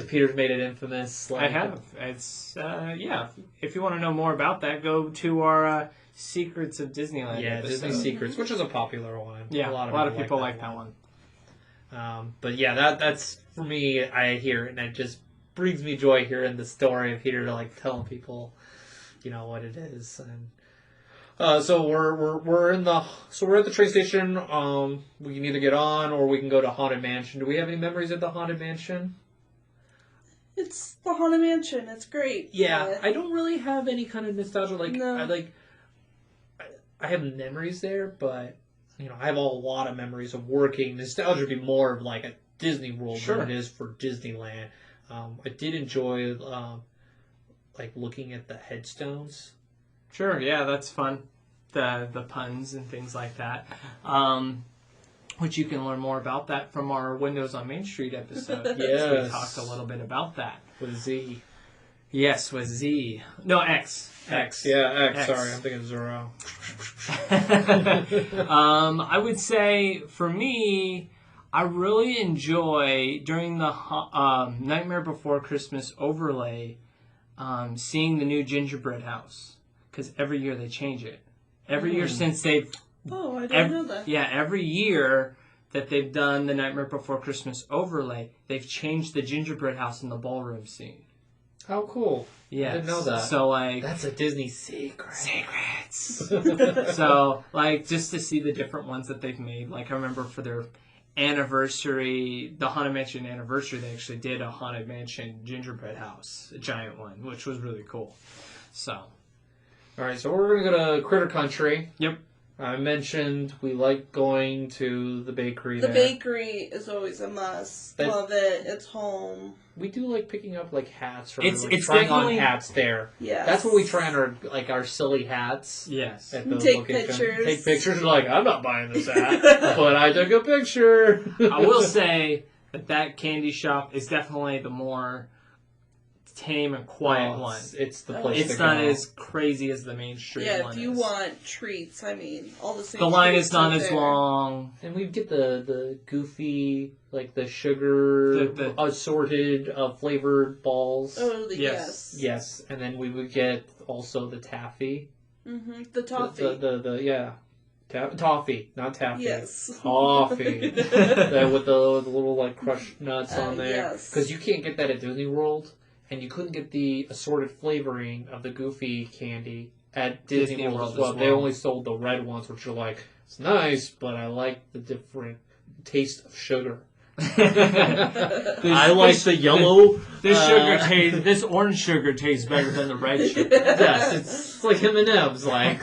Peter's made it infamous. Like, I have. It's, yeah. If you want to know more about that, go to our Secrets of Disneyland Yeah, episode. Disney Secrets, which is a popular one. Yeah, a lot of people like that one. But yeah, that's for me. I hear it, and it just brings me joy hearing the story of Peter like telling people, what it is. And so we're at the train station. We can either get on or we can go to Haunted Mansion. Do we have any memories at the Haunted Mansion? It's the Haunted Mansion. It's great. Yeah, but- I don't really have any kind of nostalgia. Like No. I have memories there, but I have a lot of memories of working. Nostalgia would be more of like a Disney World Sure. than it is for Disneyland. I did enjoy like looking at the headstones. Sure, yeah, that's fun. The puns and things like that. Which you can learn more about that from our Windows on Main Street episode. Yes. We talked a little bit about that. With Z. Yes, with Z. No, X. Yeah, X. X. Sorry, I'm thinking Zero. I would say, for me, I really enjoy, during the Nightmare Before Christmas overlay, seeing the new gingerbread house. Because every year they change it. Every year since they've... Oh, I didn't know that. Yeah, every year that they've done the Nightmare Before Christmas overlay, they've changed the gingerbread house in the ballroom scene. How cool. Yeah. I didn't know that. So, like... That's a Disney secret. Secrets! So, like, just to see the different ones that they've made. Like, I remember for their anniversary, the Haunted Mansion anniversary, they actually did a Haunted Mansion gingerbread house, a giant one, which was really cool. So... Alright, so we're going to go to Critter Country. Yep. I mentioned we like going to the bakery The there. bakery is always a must. That's- Love it. It's home. We do like picking up like hats or It's trying on definitely- hats there. Yes. That's what we try on our silly hats. Yes. At those Take locations. pictures. Take pictures. Like, I'm not buying this hat, but I took a picture. I will say that candy shop is definitely the more tame and quiet one. It's the place. It's to not go. as crazy as the Main Street Yeah, one if you is. want treats, I mean, all the same. The line treats is not are as there. long. And we get the goofy, like the sugar The- assorted flavored balls. Oh, Yes. Yes, and then we would get also the taffy. Mm-hmm. The toffee. The yeah. Toffee, not taffy. Yes. Toffee. That with the little like crushed nuts on there. Yes. Because you can't get that at Disney World, and you couldn't get the assorted flavoring of the Goofy candy at Disney World as well. They only sold the red ones, which are like, it's nice, but I like the different taste of sugar. I like the yellow. This orange sugar tastes better than the red sugar. Yes, it's like M&M's. Like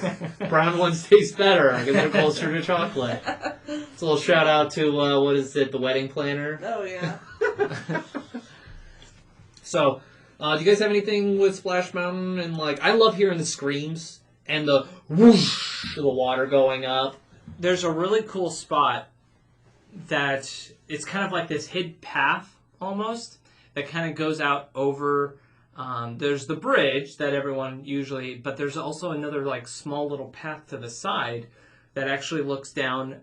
brown ones taste better because they're closer to chocolate. It's a little shout out to what is it? The wedding planner. Oh yeah. So, do you guys have anything with Splash Mountain? And like, I love hearing the screams and the whoosh of the water going up. There's a really cool spot that it's kind of like this hidden path almost that kind of goes out over. There's the bridge that everyone usually, but there's also another like small little path to the side that actually looks down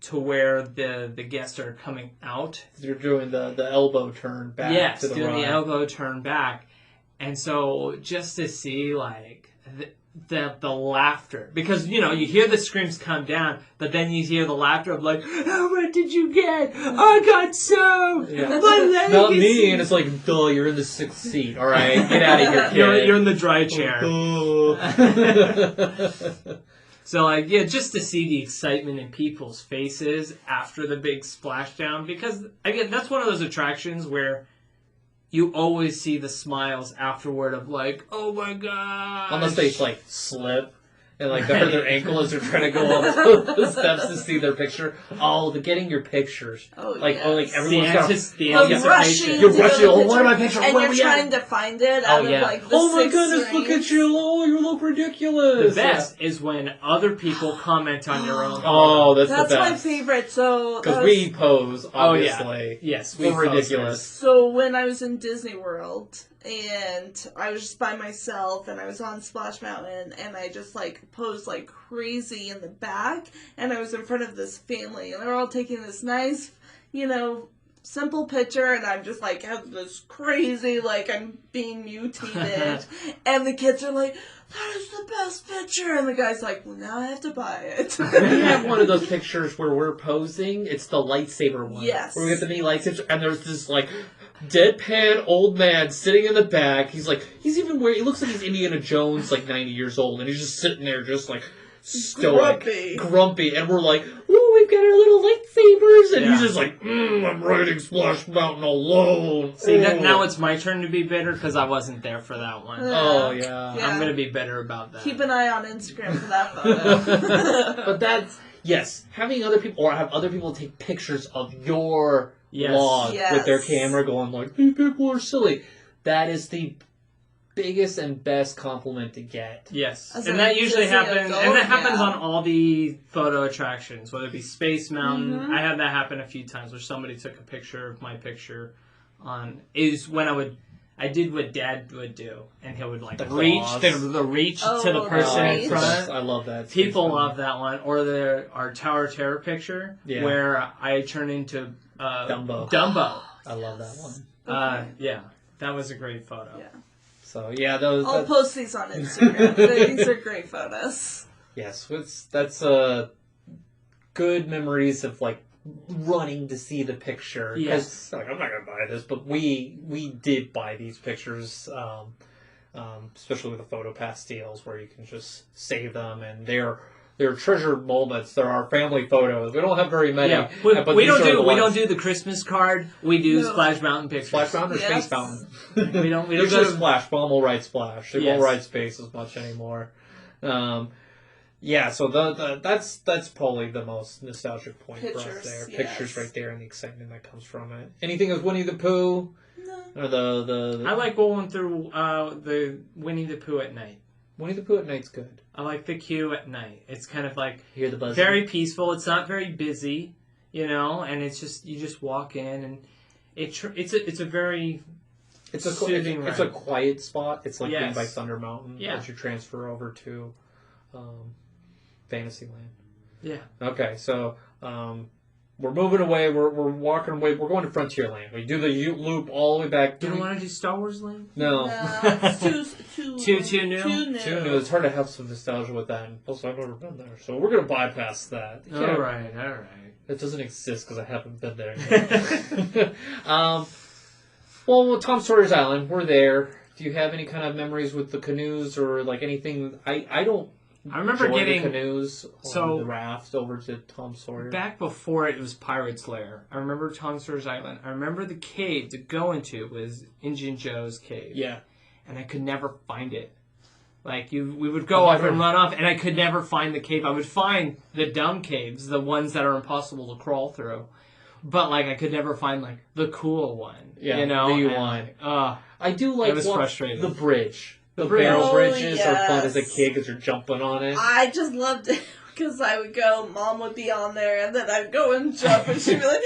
to where the guests are coming out. You're doing the elbow turn back. Yes, to the doing ride. the elbow turn back, and so just to see like the laughter, because you hear the screams come down, but then you hear the laughter of like, oh, what did you get? I got so my leg Not is... me, and it's like, duh, you're in the 6th seat. All right, get out of here, kid. You're in the dry chair. So like, yeah, just to see the excitement in people's faces after the big splashdown, because again, that's one of those attractions where you always see the smiles afterward of like, oh my god. Unless they like slip and like they hurt their ankle as they're trying to go up the steps to see their picture. Oh, the getting your pictures. Oh, like yes. oh, like everyone's the rushing. anticipation. You're rushing. Oh, what are my pictures? And Where you're we at? trying to find it out of like the oh my 6 goodness, look rings. at you. Oh, you look ridiculous. The best is when other people comment on your own. Oh, that's the That's best. my favorite. So Because we pose, obviously. Oh, yeah. Yes, we're ridiculous. So when I was in Disney World and I was just by myself and I was on Splash Mountain and I just like posed like crazy in the back and I was in front of this family and they were all taking this nice, simple picture and I'm just like have this crazy like I'm being mutated and the kids are like, that is the best picture, and the guy's like, well, now I have to buy it. We have one of those pictures where we're posing. It's the lightsaber one. Yes. Where we get the mini lightsabers, and there's this like deadpan old man sitting in the back. He's like, he's even wearing. He looks like he's Indiana Jones, like 90 years old, and he's just sitting there, just like stoic, grumpy, and we're like, ooh, we've got our little lightsabers, and he's just like, I'm riding Splash Mountain alone. See, now it's my turn to be bitter because I wasn't there for that one. Oh yeah. I'm gonna be bitter about that. Keep an eye on Instagram for that photo. But that's having other people or have other people take pictures of your vlog with their camera, going like, "These people are silly." That is the biggest and best compliment to get. Yes, As and a that usually Disney happens, adult, and that happens on all the photo attractions, whether it be Space Mountain. Mm-hmm. I had that happen a few times where somebody took a picture of my picture on. Is when I did what Dad would do, and he would like The reach claws. the reach to the Oh, person in reach. front. I love that. People love that one, or our Tower of Terror picture where I turn into Dumbo. Dumbo. I love that one. Yeah, that was a great photo. Yeah. So yeah, those. I'll post these on Instagram. These are great photos. Yes, that's good memories of like running to see the picture. Yes. Like I'm not gonna buy this, but we did buy these pictures, especially with the photo pastilles where you can just save them, and they're treasured moments. They're our family photos. We don't have very many. Yeah, but we these are the don't ones. do the Christmas card. We do No. Splash Mountain pictures. Splash Mountain or Yes. Space Mountain. We don't Usually go to Splash. Mom will ride Splash. She Yes. won't ride Space as much anymore. Yeah, so that's probably the most nostalgic point for us Pictures, there. yes. Pictures right there and the excitement that comes from it. Anything with Winnie the Pooh? No. Or the I like going through the Winnie the Pooh at night. Winnie the Pooh at night's good. I like the queue at night. It's kind of like You hear the buzz. very peaceful. It's not very busy, and it's just you just walk in and it's a very soothing it's a ride. quiet spot. It's like being Yes. by Thunder Mountain Yeah. as you transfer over to Fantasyland. Yeah. Okay, so we're moving away. We're walking away. We're going to Frontierland. We do the loop all the way back. You don't want to do Star Wars Land? No. It's too Too new? Too new. Too new. It's hard to have some nostalgia with that. And plus, I've never been there, so we're gonna bypass that. All right. It doesn't exist because I haven't been there yet. Well, Tom Sawyer's Island, we're there. Do you have any kind of memories with the canoes or like anything? I don't. I remember enjoy getting the canoes so on the raft over to Tom Sawyer. Back before it was Pirate's Lair. I remember Tom Sawyer's Island. I remember the cave to go into was Indian Joe's cave. Yeah. And I could never find it. Like, we would go off and run off, and I could never find the cave. I would find the dumb caves, the ones that are impossible to crawl through. But, like, I could never find, like, the cool one. Yeah, you know? the one. I do like it was frustrating. The bridge. The bridge. barrel Oh, bridges yes. are fun as a kid because you're jumping on it. I just loved it because I would go, Mom would be on there, and then I'd go and jump, and she'd be like,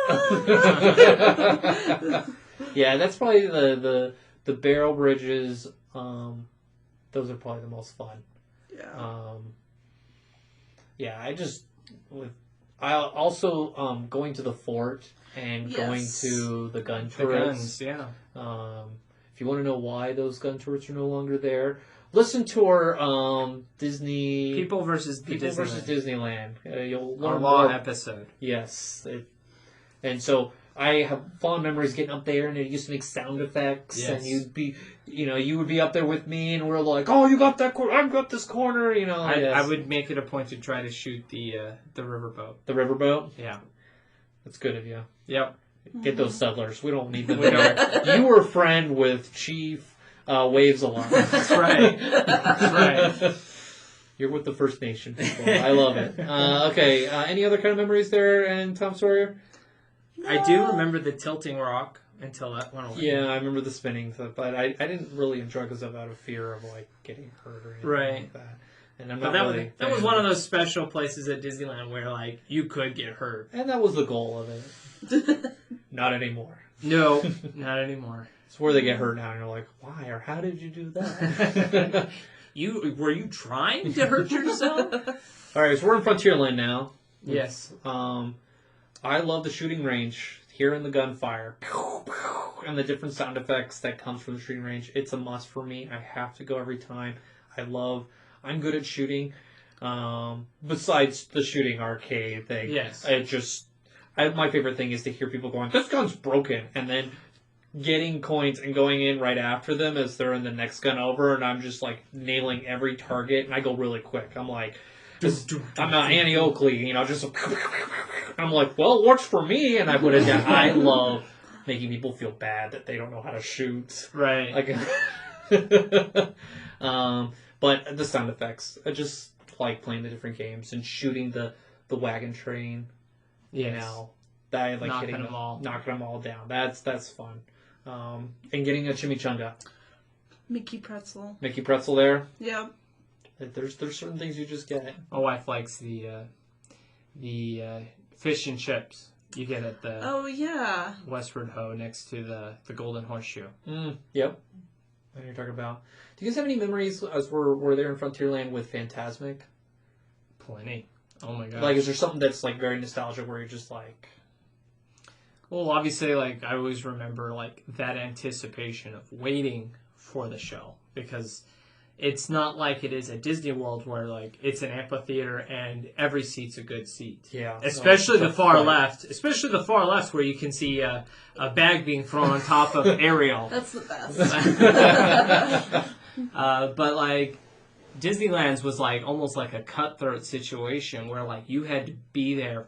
ah! Yeah, that's probably the barrel bridges. Those are probably the most fun. Yeah. I also going to the fort and going to the gun turrets. The guns, yeah. If you want to know why those gun turrets are no longer there, listen to our Disney People versus Disneyland. You'll Our learn law more. episode. Yes, and so I have fond memories getting up there, and it used to make sound effects, Yes. and you would be up there with me, and we're like, "Oh, you got that corner, I've got this corner," you know. I would make it a point to try to shoot the riverboat. The riverboat. Yeah. That's good of you. Yep. Get those settlers. We don't need them there. You were a friend with Chief Waves a lot. That's right. That's right. You're with the First Nation people. I love it. Okay. Any other kind of memories there in Tom Sawyer? I do remember the tilting rock until that went away. Yeah, I remember the spinning stuff, but I didn't really enjoy it because out of fear of like getting hurt or anything like that. And I'm But not really. that was one of those special places at Disneyland where like you could get hurt. And that was the goal of it. Not anymore. No, not anymore. It's where they get hurt now, and you're like, why or how did you do that? Were you trying to hurt yourself? All right, so we're in Frontierland now. Yes. I love the shooting range, hearing the gunfire, and the different sound effects that comes from the shooting range. It's a must for me. I have to go every time. I'm good at shooting. Besides the shooting arcade thing. Yes. My favorite thing is to hear people going, this gun's broken, and then getting coins and going in right after them as they're in the next gun over, and I'm just like nailing every target, and I go really quick. I'm like, I'm not Annie Oakley, just I'm like, well, it works for me, and I put it down. I love making people feel bad that they don't know how to shoot. Right. But the sound effects, I just like playing the different games and shooting the wagon train. Yes. I like knocking hitting them all. knocking them all down. That's fun. And getting a chimichanga. Mickey Pretzel. Mickey Pretzel there. Yeah. There's certain things you just get. My wife likes the fish and chips you get at the Oh, yeah. Westward Ho next to the Golden Horseshoe. Yep. What you're talking about. Do you guys have any memories as we're there in Frontierland with Fantasmic? Plenty. Oh my god. Like, is there something that's like very nostalgic where you're just like... Well, obviously, like, I always remember, like, that anticipation of waiting for the show. Because it's not like it is at Disney World where, like, it's an amphitheater and every seat's a good seat. Yeah. Especially the far left. Especially the far left where you can see a bag being thrown on top of Ariel. That's the best. But, like, Disneyland's was, like, almost like a cutthroat situation where, like, you had to be there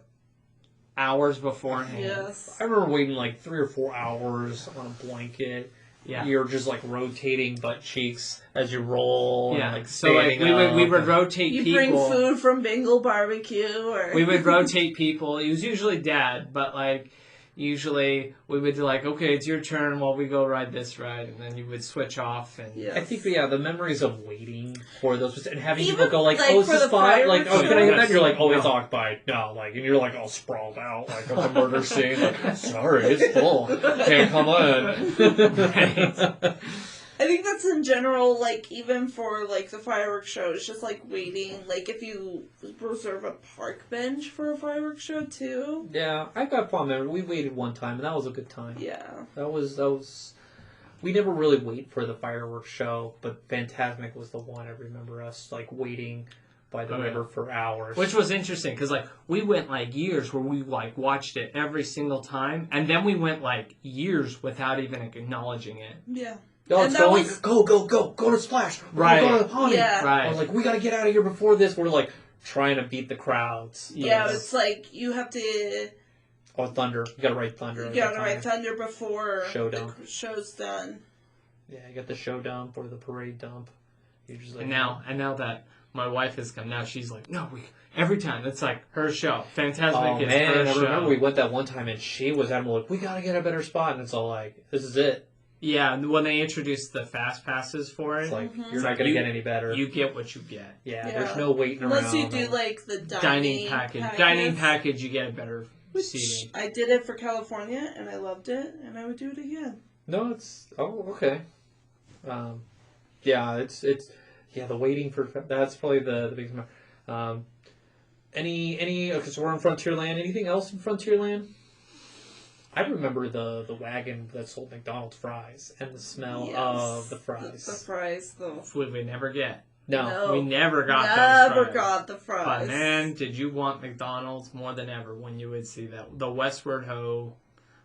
hours beforehand. Yes. I remember waiting like 3 or 4 hours on a blanket. Yeah. You're just like rotating butt cheeks as you roll. Yeah. And, like, So like we would rotate You people. bring food from Bingle Barbecue, or We would rotate people. It was usually Dad, but like usually we would do like, okay, it's your turn while we go ride this ride, and then you would switch off. And Yes. I think the memories of waiting for those and having Even, people go like, like, oh, is for this the fine? Like, oh, fireworks can I get show? that? You're like, oh, it's No. occupied. No, like, and you're like all sprawled out like on the murder scene. Like, sorry, it's full. Can't come in. I think that's in general, like, even for, like, the fireworks show, it's just, like, waiting. Like, if you reserve a park bench for a fireworks show, too. Yeah, I've got fond memories. We waited one time, and that was a good time. Yeah. That was. We never really wait for the fireworks show, but Fantasmic was the one. I remember us, like, waiting by the river for hours. which was interesting because like we went like years where we like watched it every single time, and then we went like years without even acknowledging it. Yeah. Oh, And it's that going. was- Go to Splash. Right. Go to the pond. Yeah. Right. I was like, we gotta get out of here before this. We're like trying to beat the crowds. Yeah, Yes. it's like you have to. Oh, Thunder. You gotta write Thunder. You every gotta time. write Thunder before Show dump. the show's done. Yeah, you got the show dump or the parade dump. You're just like, And now that my wife has come, now she's like, no, every time it's like her show. Fantasmic oh is man, her I show. remember we went that one time and she was adamant like, we gotta get a better spot, and it's all like, this is it. Yeah, and when they introduced the fast passes for It's it, like Mhm. you're not gonna get any better. you get what you get. yeah, Yeah. there's no waiting around. Unless you do like the Dining package. Dining package, you get a better seating. I did it for California and I loved it and I would do it again. No, it's okay. Yeah, it's the waiting for that's probably the biggest. Any okay, so we're in Frontierland. Anything else in Frontierland? I remember the wagon that sold McDonald's fries and the smell Yes. of the fries. The fries, though. Food we never get. No. We never got those Never fries. got the fries. But man, did you want McDonald's more than ever when you would see that the Westward Ho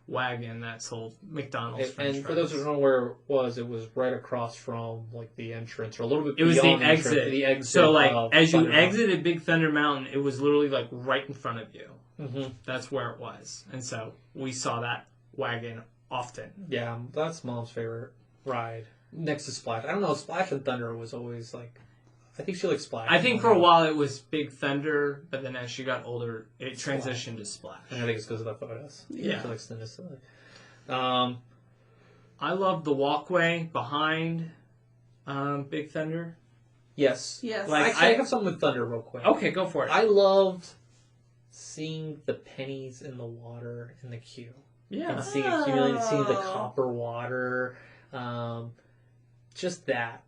wagon that sold McDonald's French And for fries. those who don't know where it was right across from like the entrance or a little bit It was the beyond exit. The exit. So like of as you Thunder Mountain. exited Big Thunder Mountain, it was literally like right in front of you. Mhm. That's where it was, and so we saw that wagon often. Yeah, that's Mom's favorite ride next to Splash. I don't know. Splash and Thunder was always like. I think she likes Splash. I think for a while it was Big Thunder, but then as she got older, it transitioned to Splash. And I think it's because of the photos. Yeah. She likes the I love the walkway behind Big Thunder. Yes. Yes. Like, Actually, I I- have something with Thunder real quick. Okay, go for it. I loved seeing the pennies in the water in the queue. yeah. And seeing accumulated, seeing the Oh. copper water. Just that.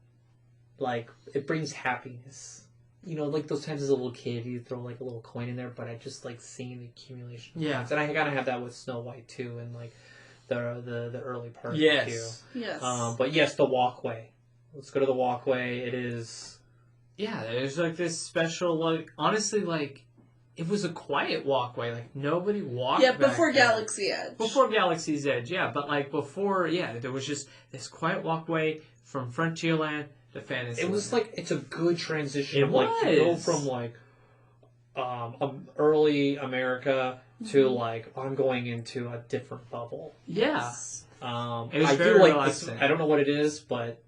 Like, it brings happiness. You know, like those times as a little kid, you throw like a little coin in there, but I just like seeing the accumulation. of Yeah. coins. And I gotta have that with Snow White too, and like the early part of the Yes. Yes. But yes, the walkway. Let's go to the walkway. It is. Yeah, there's like this special, like, honestly, like, it was a quiet walkway. Like, nobody walked yeah, back before there. Galaxy Edge. Before Galaxy's Edge, yeah. But, like, before, yeah, there was just this quiet walkway from Frontierland to Fantasyland. It was like it's a good transition. It of, like to go was. from like early America to like I'm going into a different bubble. Yeah. It was I very do like this. relaxing. I don't know what it is, but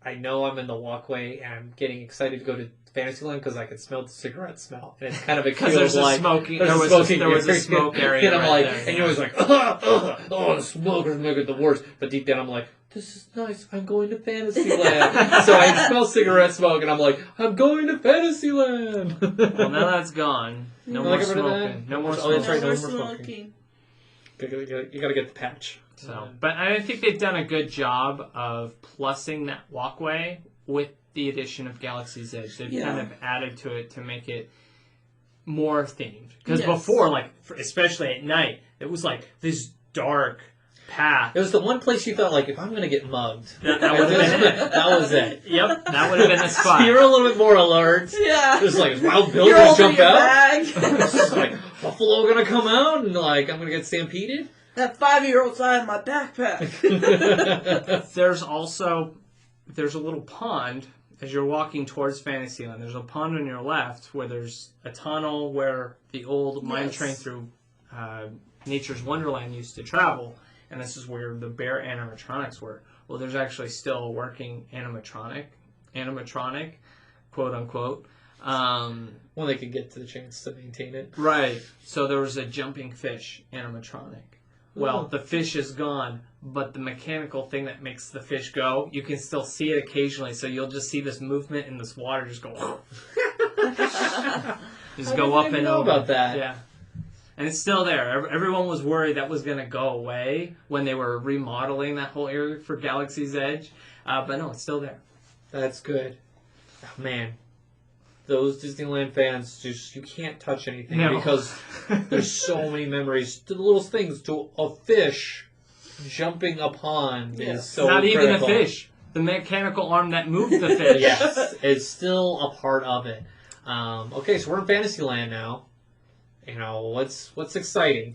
I know I'm in the walkway and I'm getting excited to go to Fantasyland because I can smell the cigarette smell, and it's kind of Because there's a smoking, there was a smoke area and I'm right like, there. and you're always like, oh, the smoke is making it the worst. But deep down, I'm like, this is nice. I'm going to Fantasyland. So I smell cigarette smoke, and I'm like, I'm going to Fantasyland. Well, now that's gone. No You more like it better than smoking. that? No more Oh, that's smoking. right, We're no more smoking. You gotta get the patch. So, but I think they've done a good job of plussing that walkway with the addition of Galaxy's Edge. They've Yeah. kind of added to it to make it more themed. Because Yes. before, like, especially at night, it was like this dark path. It was the one place you thought, like, if I'm gonna get mugged, That would have been it. that was it. Yep, that would have been the spot. You were a little bit more alert. Yeah. It was like, is Wild Bill You're gonna holding jump your out? bag. It's just like, Buffalo gonna come out and like I'm gonna get stampeded? That 5-year-old's eye in my backpack. There's a little pond as you're walking towards Fantasyland. There's a pond on your left where there's a tunnel where the old mine Yes. train through Nature's Wonderland used to travel, and this is where the bear animatronics were. Well, there's actually still a working animatronic, quote unquote. When they could get to the chance to maintain it. Right. So there was a jumping fish animatronic. Well, the fish is gone, but the mechanical thing that makes the fish go, you can still see it occasionally. So you'll just see this movement in this water just go, just go up and know over. about that. Yeah. And it's still there. Everyone was worried that was going to go away when they were remodeling that whole area for Galaxy's Edge. But no, it's still there. That's good. Oh, man. Those Disneyland fans just you can't touch anything No. because there's so many memories. To the little things, to a fish jumping a pond is so Not even critical. a fish. The mechanical arm that moved the fish. Yes, it's still a part of it. Okay, so we're in Fantasyland now. You know what's exciting?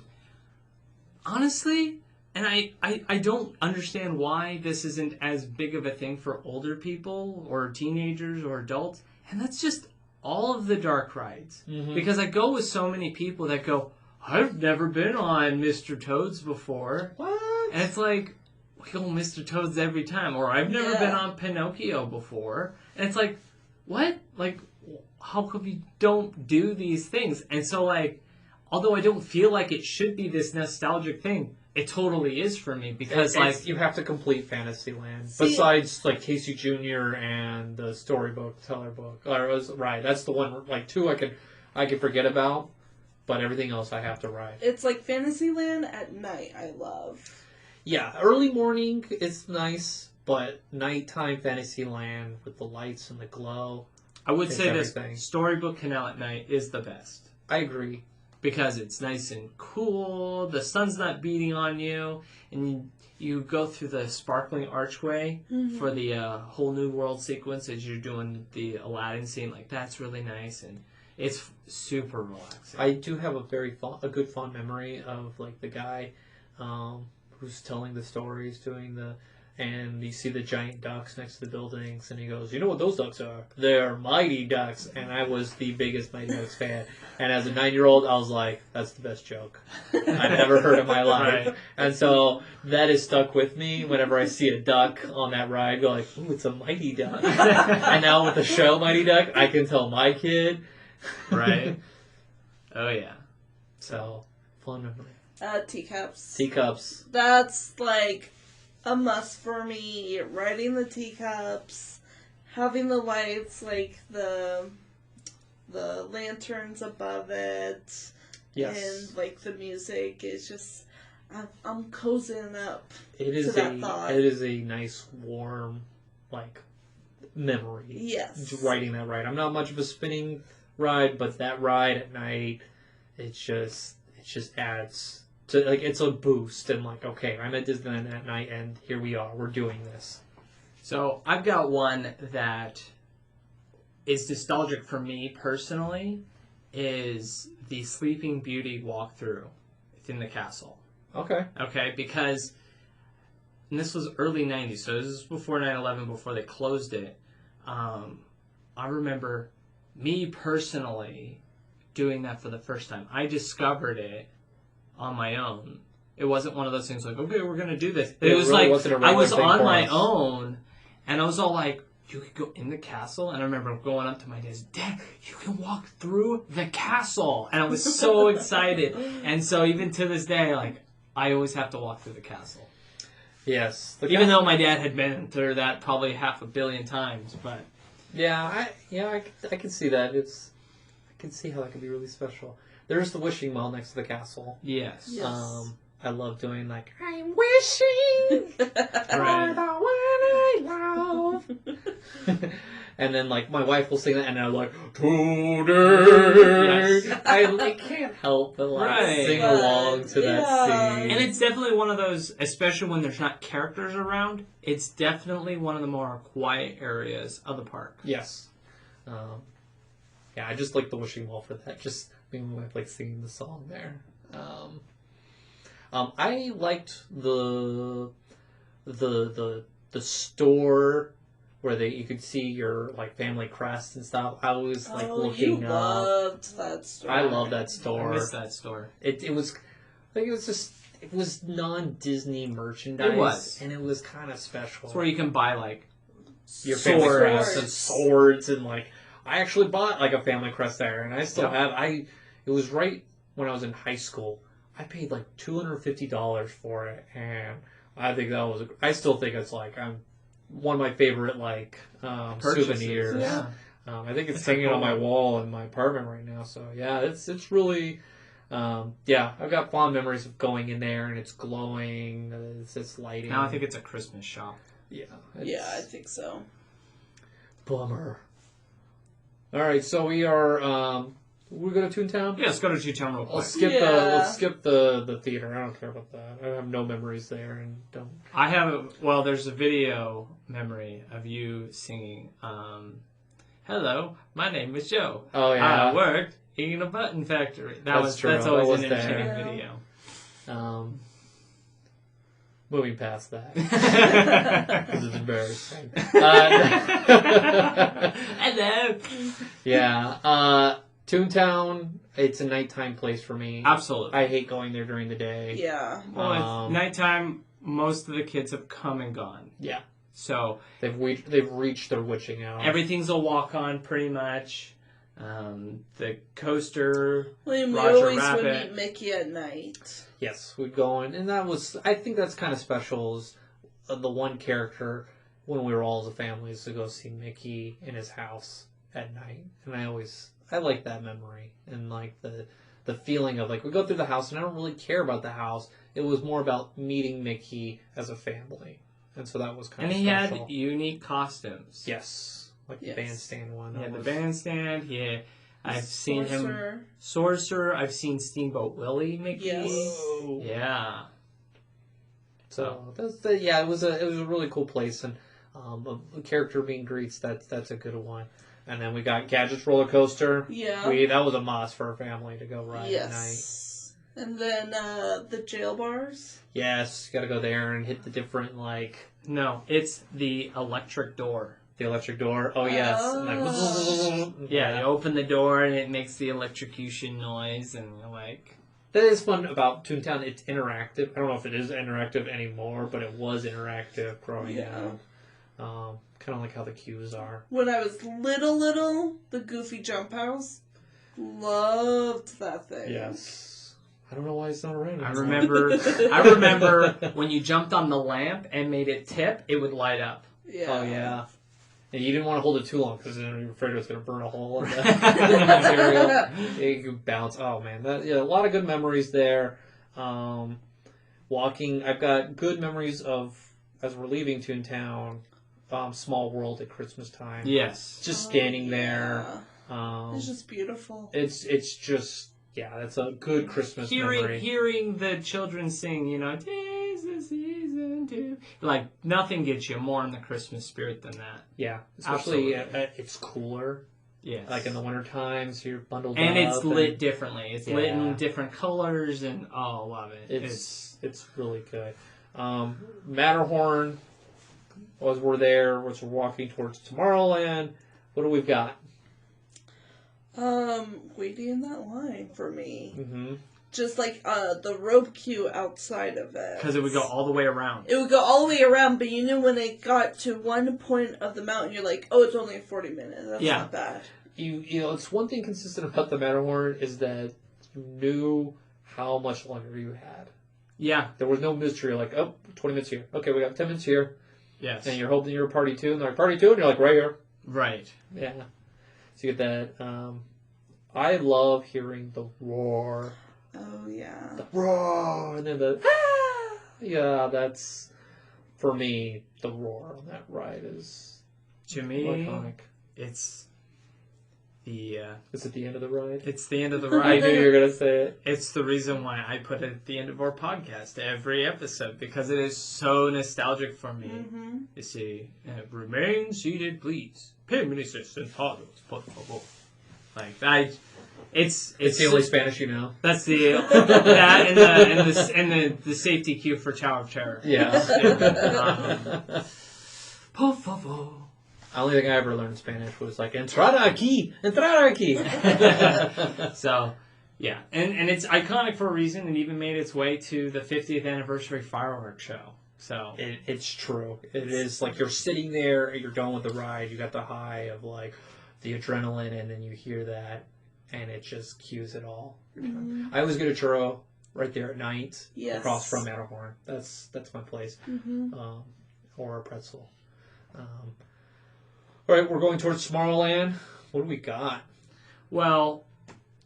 Honestly, And I don't understand why this isn't as big of a thing for older people or teenagers or adults. And that's just all of the dark rides. Mm-hmm. Because I go with so many people that go, I've never been on Mr. Toad's before. What? And it's like, we go Mr. Toad's every time. Or I've never been on Pinocchio before. And it's like, what? Like, how come you don't do these things? And so, like, although I don't feel like it should be this nostalgic thing, it totally is for me because, you have to complete Fantasyland. See, besides, like, Casey Jr. and the storybook, Teller book. Right, that's the one, like, 2 I could forget about, but everything else I have to ride. It's like Fantasyland at night, I love. Yeah, early morning is nice, but nighttime Fantasyland with the lights and the glow. I would say everything. this Storybook Canal at night is the best. I agree. Because it's nice and cool, the sun's not beating on you, and you go through the sparkling archway for the whole New World sequence as you're doing the Aladdin scene. Like, that's really nice, and it's super relaxing. I do have a good fond memory of, like, the guy who's telling the stories, and you see the giant ducks next to the buildings, and he goes, you know what those ducks are? They're Mighty Ducks. And I was the biggest Mighty Ducks fan. And as a 9-year-old, I was like, that's the best joke I've ever heard in my life. Right. And so that is stuck with me. Whenever I see a duck on that ride, I go like, ooh, it's a Mighty Duck. And now with the show Mighty Duck, I can tell my kid. Right. Oh, yeah. So, fun memory. Teacups. Teacups. That's like a must for me. Riding the teacups, having the lights, like the lanterns above it, Yes. and like the music is just, I'm cozying up. It is to that thought. It is a nice, warm, like, memory. Yes. Riding that ride. I'm not much of a spinning ride, but that ride at night, it just adds to, like, it's a boost. And like, okay, I'm at Disneyland that night, and here we are. We're doing this. So I've got one that is nostalgic for me personally, is the Sleeping Beauty walkthrough within the castle. Okay. Okay, because, and this was early 90s, so this is before 9/11, before they closed it. I remember me personally doing that for the first time. I discovered it on my own. It wasn't one of those things like, okay, we're going to do this. It was really like, wasn't a I was regular thing on for my us. own, and I was all like, you could go in the castle? And I remember going up to my dad, Dad, you can walk through the castle! And I was so excited. And so even to this day, like, I always have to walk through the castle. Yes. Even though my dad had been through that probably 500 million times, but... Yeah, I can see that. I can see how that could be really special. There's the wishing well next to the castle. Yes. I love doing, like, I'm wishing for the one I love. And then, like, my wife will sing that, and I'm like, today. Yes. I can't help but, like, sing along to that scene. And it's definitely one of those, especially when there's not characters around, it's definitely one of the more quiet areas of the park. Yes. Yeah, I just like the wishing well for that. Just me and my wife, like, singing the song there. I liked the store where you could see your, like, family crest and stuff. I was like looking you up. loved that store. I love that store. I miss that store. It was, I think it was non-Disney merchandise. It was, and it was kind of special. It's where you can buy like your family swords. crest and swords and like. I actually bought like a family crest there, and I still have. It was right when I was in high school. I paid like $250 for it, and I think that was. I still think it's like one of my favorite like souvenirs. Yeah. I think it's hanging on my wall in my apartment right now. So yeah, it's really. I've got fond memories of going in there, and it's glowing. It's lighting. Now I think it's a Christmas shop. Yeah. I think so. Bummer. All right, so we are. We go to Toontown. Yeah, let's go to Toontown real quick. Let's skip the theater. I don't care about that. I have no memories there, and don't. I have. Well, there's a video memory of you singing. Hello, my name is Joe. Oh yeah. I worked in a button factory. That's true. That's always That was an entertaining there. video. moving past that. Because it's embarrassing. Hello. Yeah. Toontown, it's a nighttime place for me. Absolutely. I hate going there during the day. Yeah. Well, it's nighttime. Most of the kids have come and gone. Yeah. So they've reached their witching hour. Everything's a walk-on, pretty much. The coaster, William, we Roger always Rabbit. would meet Mickey at night. Yes, we'd go in, and I think that's kind of special. Is the one character when we were all as a family is to go see Mickey in his house at night, and I like that memory and like the feeling of like we go through the house, and I don't really care about the house. It was more about meeting Mickey as a family, and so that was kind of special. And he had unique costumes. Yes, like the bandstand one. Yeah, the bandstand. Yeah. I've seen him. Sorcerer. I've seen Steamboat Willie Mickey. Yes. Whoa. Yeah. So it was a really cool place, and a character meet and greets. That's a good one. And then we got Gadget's roller coaster. Yeah. That was a must for a family to go ride at night. And then the jail bars. Yes, got to go there and hit the different No, it's the electric door. The electric door. Oh yes. Oh. And Yeah, you open the door and it makes the electrocution noise, and you're like. That is fun about Toontown. It's interactive. I don't know if it is interactive anymore, but it was interactive growing up. Kind of like how the queues are. When I was little, the Goofy Jump House, loved that thing. Yes. I don't know why it's not around I anymore. remember when you jumped on the lamp and made it tip, it would light up. Yeah. Oh yeah. And you didn't want to hold it too long because then you were afraid it was going to burn a hole in the material. It could bounce. Oh man, a lot of good memories there. Walking, I've got good memories of as we're leaving Toontown, Small World at Christmas time. Yes, just standing there. It's just beautiful. It's just that's a good Christmas memory. Hearing the children sing, "'Tis the season to..." Like, nothing gets you more in the Christmas spirit than that. Yeah, especially it's cooler. Yes. Like in the winter times, you're bundled and up. It's lit differently. It's lit in different colors, and I love it. It's really good. Matterhorn, as we're there, as we're walking towards Tomorrowland, what do we got? Waiting in that line for me. Mm-hmm. Just like the rope queue outside of it. Because it would go all the way around. It would go all the way around, but when it got to one point of the mountain, you're like, oh, it's only 40 minutes. That's not bad. It's one thing consistent about the Matterhorn is that you knew how much longer you had. Yeah. There was no mystery like, 20 minutes here. Okay, we got 10 minutes here. Yes. And you're hoping you're party 2, and they're like, party 2, and you're like, right here. Right. Yeah. So you get that. I love hearing the roar. Oh, yeah. The roar, and then the ah! Yeah, that's, for me, the roar on that ride is to me, iconic. It's the... Is it the end of the ride? It's the end of the ride. I knew you were going to say it. It's the reason why I put it at the end of our podcast, every episode, because it is so nostalgic for me. Mm-hmm. You see, remain seated, please. Permanece sentados, por favor. Like, it's the only Spanish you know. That's that and the safety cue for Tower of Terror. Yeah. Por favor. The only thing I ever learned in Spanish was like entrada aquí. So, yeah, and it's iconic for a reason. It even made its way to the 50th anniversary fireworks show. So it's true. It is like you're sitting there, you're done with the ride. You got the high of like the adrenaline, and then you hear that. And it just cues it all. Mm-hmm. I always get a churro right there at night, across from Matterhorn. That's my place. Mm-hmm. Or a pretzel. All right, we're going towards Tomorrowland. What do we got? Well,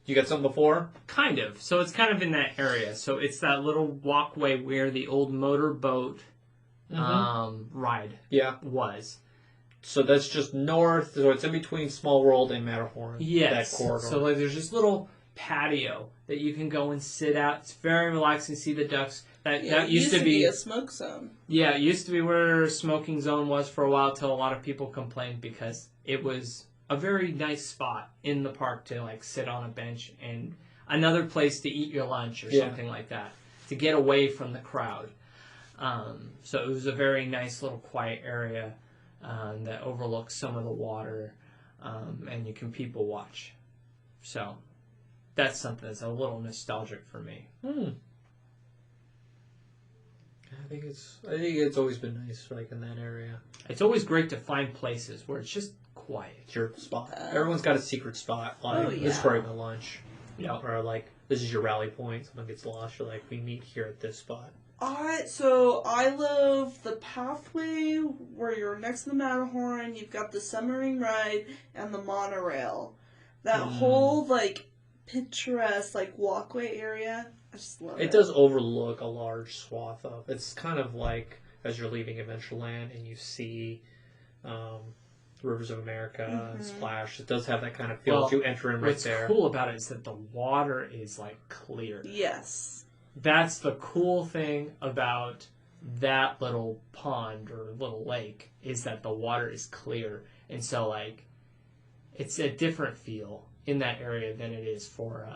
you got something before? Kind of. So it's kind of in that area. So it's that little walkway where the old motorboat ride was. So that's just north, so it's in between Small World and Matterhorn. Yes. That corridor. So there's this little patio that you can go and sit out. It's very relaxing. See the ducks. That used to be a smoke zone. Yeah, it used to be where smoking zone was for a while, till a lot of people complained because it was a very nice spot in the park to like sit on a bench and another place to eat your lunch or something like that, to get away from the crowd. So it was a very nice little quiet area that overlooks some of the water, and you can people watch. So that's something that's a little nostalgic for me. I think it's always been nice, like in that area. It's always great to find places where it's just quiet. It's your spot. Everyone's got a secret spot. Like, this is where I eat my lunch. Yeah. Or like, this is your rally point. Someone gets lost. You're like, we meet here at this spot. So I love the pathway where you're next to the Matterhorn. You've got the submarine ride and the monorail. That whole like picturesque like walkway area. I just love it. It does overlook a large swath of. It's kind of like as you're leaving Adventureland and you see Rivers of America and Splash. It does have that kind of feel if you enter in right there. What's cool about it is that the water is like clear. Yes. That's the cool thing about that little pond or little lake is that the water is clear. And so like it's a different feel in that area than it is for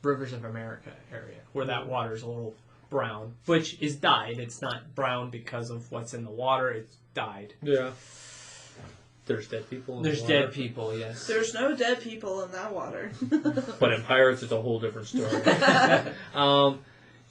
Rivers of America area, where that water is a little brown, which is dyed. It's not brown because of what's in the water. It's dyed. Yeah. There's dead people in There's the water. dead people, yes. There's no dead people in that water. But in Pirates, it's a whole different story.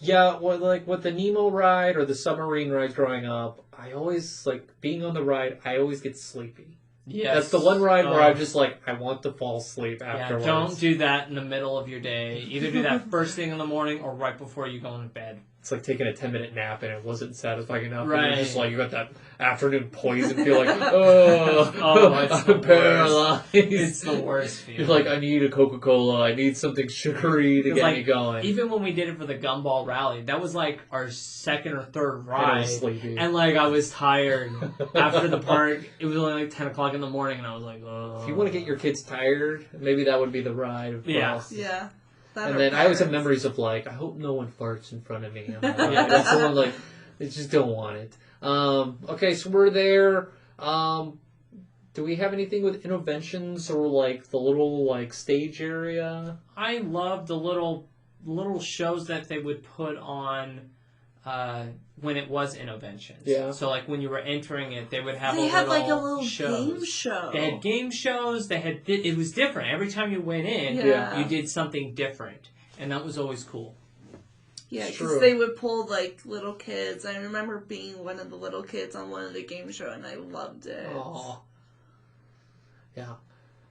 Yeah, with the Nemo ride or the submarine ride growing up, I always, like, being on the ride, I always get sleepy. Yes. That's the one ride where I'm just like, I want to fall asleep afterwards. Don't do that in the middle of your day. Either do that first thing in the morning or right before you go into bed. It's like taking a 10-minute nap and it wasn't satisfying enough. Right. And you're just like, you got that afternoon poison feel like, oh, it's the I'm paralyzed. It's the worst feeling. You're like, I need a Coca-Cola. I need something sugary to get me going. Even when we did it for the Gumball Rally, that was like our second or third ride. And I was sleepy. And like I was tired. After the park, it was only like 10 o'clock in the morning and I was like, oh. If you want to get your kids tired, maybe that would be the ride. Yeah. Yeah. And then I always have memories of like, I hope no one farts in front of me. Like, someone like, I just don't want it. Okay, so we're there. Do we have anything with interventions or like the little like stage area? I love the little shows that they would put on when it was Innoventions. Yeah. So like when you were entering it, they would have like a little shows. game show. They had game shows. It was different. Every time you went in, you did something different. And that was always cool. Yeah, because they would pull like little kids. I remember being one of the little kids on one of the game show and I loved it. Oh. Yeah.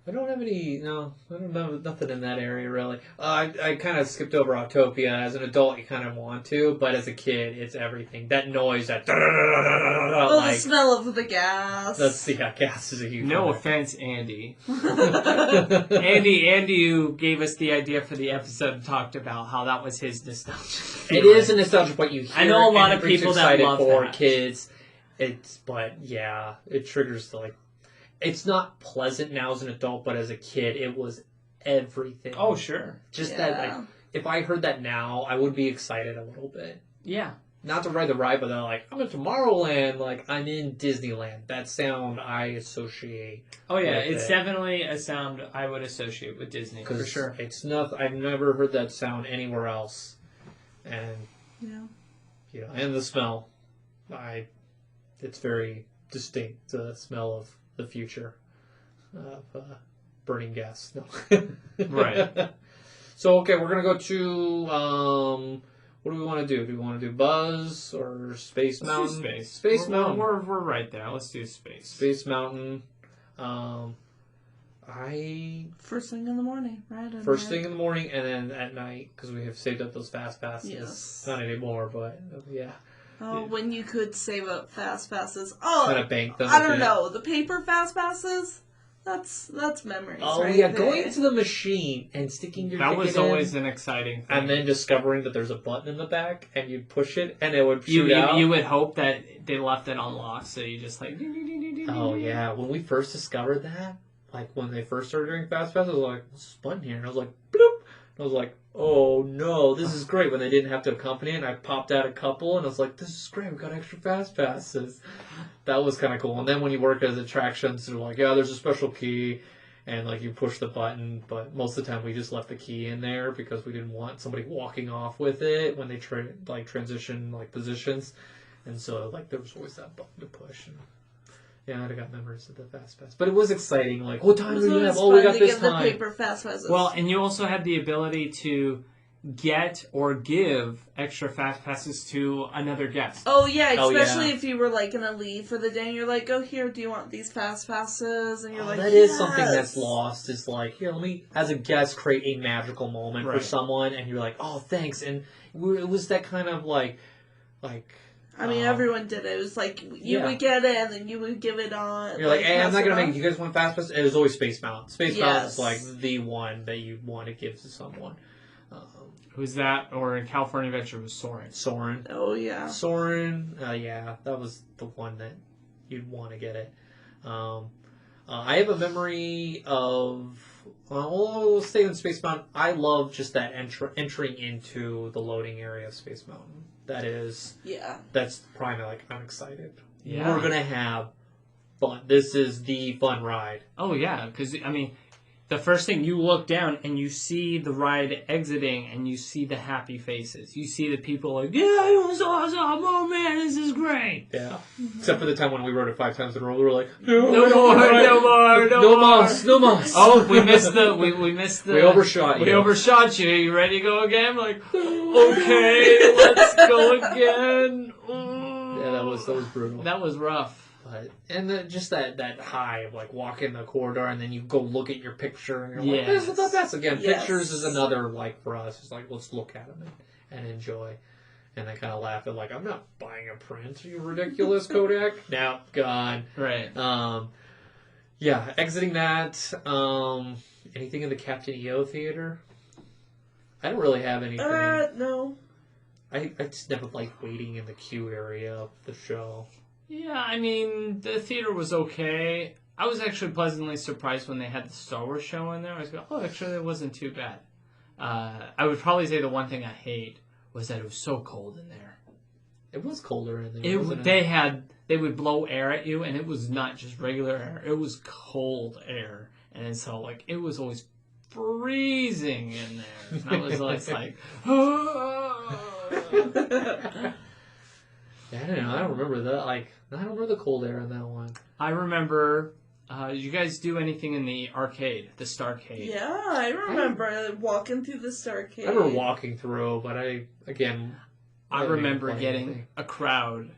I don't have any, I don't know, nothing in that area really. I kind of skipped over Autopia. As an adult, you kind of want to, but as a kid, it's everything. That noise, that the smell of the gas. Gas is a huge No one. offense, Andy. Andy who gave us the idea for the episode and talked about how that was his nostalgia. It is a nostalgia, but you hear I know a lot of it, people that love for that. kids. But yeah, it triggers the like. It's not pleasant now as an adult, but as a kid, it was everything. Oh, sure. Just that, like, if I heard that now, I would be excited a little bit. Yeah. Not to ride the ride, but then like, I'm in Tomorrowland, like, I'm in Disneyland. That sound I associate. Oh, yeah. It's definitely a sound I would associate with Disney, for sure. It's not, I've never heard that sound anywhere else. And, and the smell. It's very distinct, the smell of the future of burning gas. No. Right. So, okay, we're going to go to, what do we want to do? Do we want to do Buzz or Space Mountain? Space Mountain. We're right there. Let's do Space. Space Mountain. First thing in the morning, right? First thing in the morning and then at night, because we have saved up those fast passes. Yes. Not anymore, but yeah. Oh, when you could save up fast passes. Oh, Kind of bank them. I don't know. The paper fast passes? That's memories. Oh, right yeah. there. Going to the machine and sticking your ticket That was always an exciting thing. and then discovering that there's a button in the back and you'd push it and it would shoot out. You would hope that they left it unlocked, so you just like... Oh, yeah. When we first discovered that, like when they first started doing fast passes, I was like, what's this button here? And I was like, bloop. And I was like, oh no, this is great. When they didn't have to accompany it, and I popped out a couple, and I was like, this is great. We got extra fast passes. That was kind of cool. And then when you work at attractions, they're like, yeah, there's a special key, and like you push the button, but most of the time we just left the key in there because we didn't want somebody walking off with it when they transition like positions, and so like there was always that button to push. And yeah, I got memories of the Fast Pass, but it was exciting. Like, what time do we have? Oh, we got this time. The paper Fast Passes. Well, and you also had the ability to get or give extra Fast Passes to another guest. Oh yeah, especially if you were like gonna leave for the day and you're like, oh here, do you want these Fast Passes? And you're like, that is something that's lost. Is like, here, let me as a guest create a magical moment for someone, and you're like, oh thanks, and it was that kind of like. I mean, everyone did it. It was like, you would get it, and then you would give it on. You're like, hey, I'm not going to make it. You guys want Fast Pass? It was always Space Mountain. Space Mountain is like the one that you want to give to someone. Who's that? Or in California Adventure was Soarin'. Oh, yeah. Soarin', yeah, that was the one that you'd want to get it. I have a memory of... Well, we'll stay in Space Mountain. I love just that entering into the loading area of Space Mountain. That is... Yeah. That's probably like, I'm excited. Yeah. We're going to have fun. This is the fun ride. Oh, yeah. Because, I mean, the first thing, you look down and you see the ride exiting and you see the happy faces. You see the people like, yeah, it was awesome. Oh, man, this is great. Yeah. Except for the time when we rode it 5 times in a row. We were like, no more. Oh, we missed the... We overshot you. We overshot you. You ready to go again? Like, okay, let's go again. Yeah, that was brutal. That was rough. And just that high of like walking the corridor and then you go look at your picture and you're like, this is the best. Again, pictures is another like for us. It's like, let's look at them and enjoy. And I kind of laugh at like, I'm not buying a print. Are you ridiculous, Kodak? Now gone. Right. Yeah, exiting that. Anything in the Captain EO theater? I don't really have anything. No. I just never liked waiting in the queue area of the show. Yeah, I mean, the theater was okay. I was actually pleasantly surprised when they had the Star Wars show in there. I was going, oh, actually, it wasn't too bad. I would probably say the one thing I hate was that it was so cold in there. It was colder in there, wasn't it? They would blow air at you, and it was not just regular air. It was cold air. And so, like, it was always freezing in there. And I was like, Yeah, I don't know. I don't remember that. Like, I don't remember the cold air in that one. I remember. Did you guys do anything in the arcade, the Starcade? Yeah, I remember walking through the Starcade. I remember walking through, but I remember getting a crowd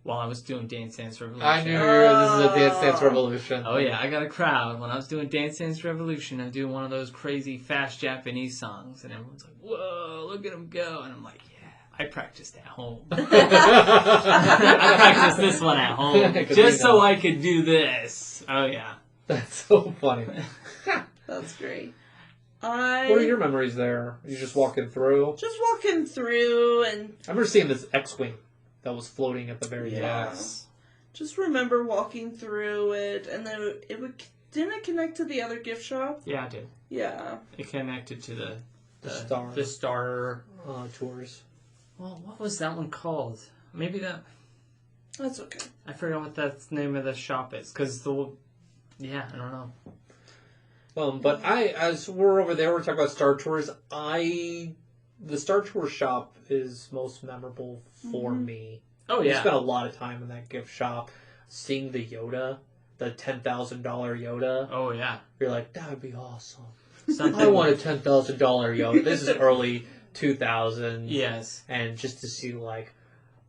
while I was doing Dance Dance Revolution. I knew this is a Dance Dance Revolution. Oh yeah, I got a crowd when I was doing Dance Dance Revolution. I'm doing one of those crazy fast Japanese songs, and everyone's like, "Whoa, look at him go!" And I'm like, I practiced at home. I practiced this one at home just so I could do this. Oh, yeah. That's so funny. That's great. What are your memories there? You just walking through? Just walking through and... I remember seeing this X-Wing that was floating at the very top. Yes. Just remember walking through it, and then didn't it connect to the other gift shop? Yeah, it did. Yeah. It connected to the Star Tours. Well, what was that one called? Maybe that... That's okay. I forgot what the name of the shop is, because yeah, I don't know. But as we're over there, we're talking about Star Tours, the Star Tours shop is most memorable for me. Oh, yeah. I spent a lot of time in that gift shop, seeing the Yoda, the $10,000 Yoda. Oh, yeah. You're like, that would be awesome. I want a $10,000 Yoda. This is early 2000s. Yes. And just to see, like,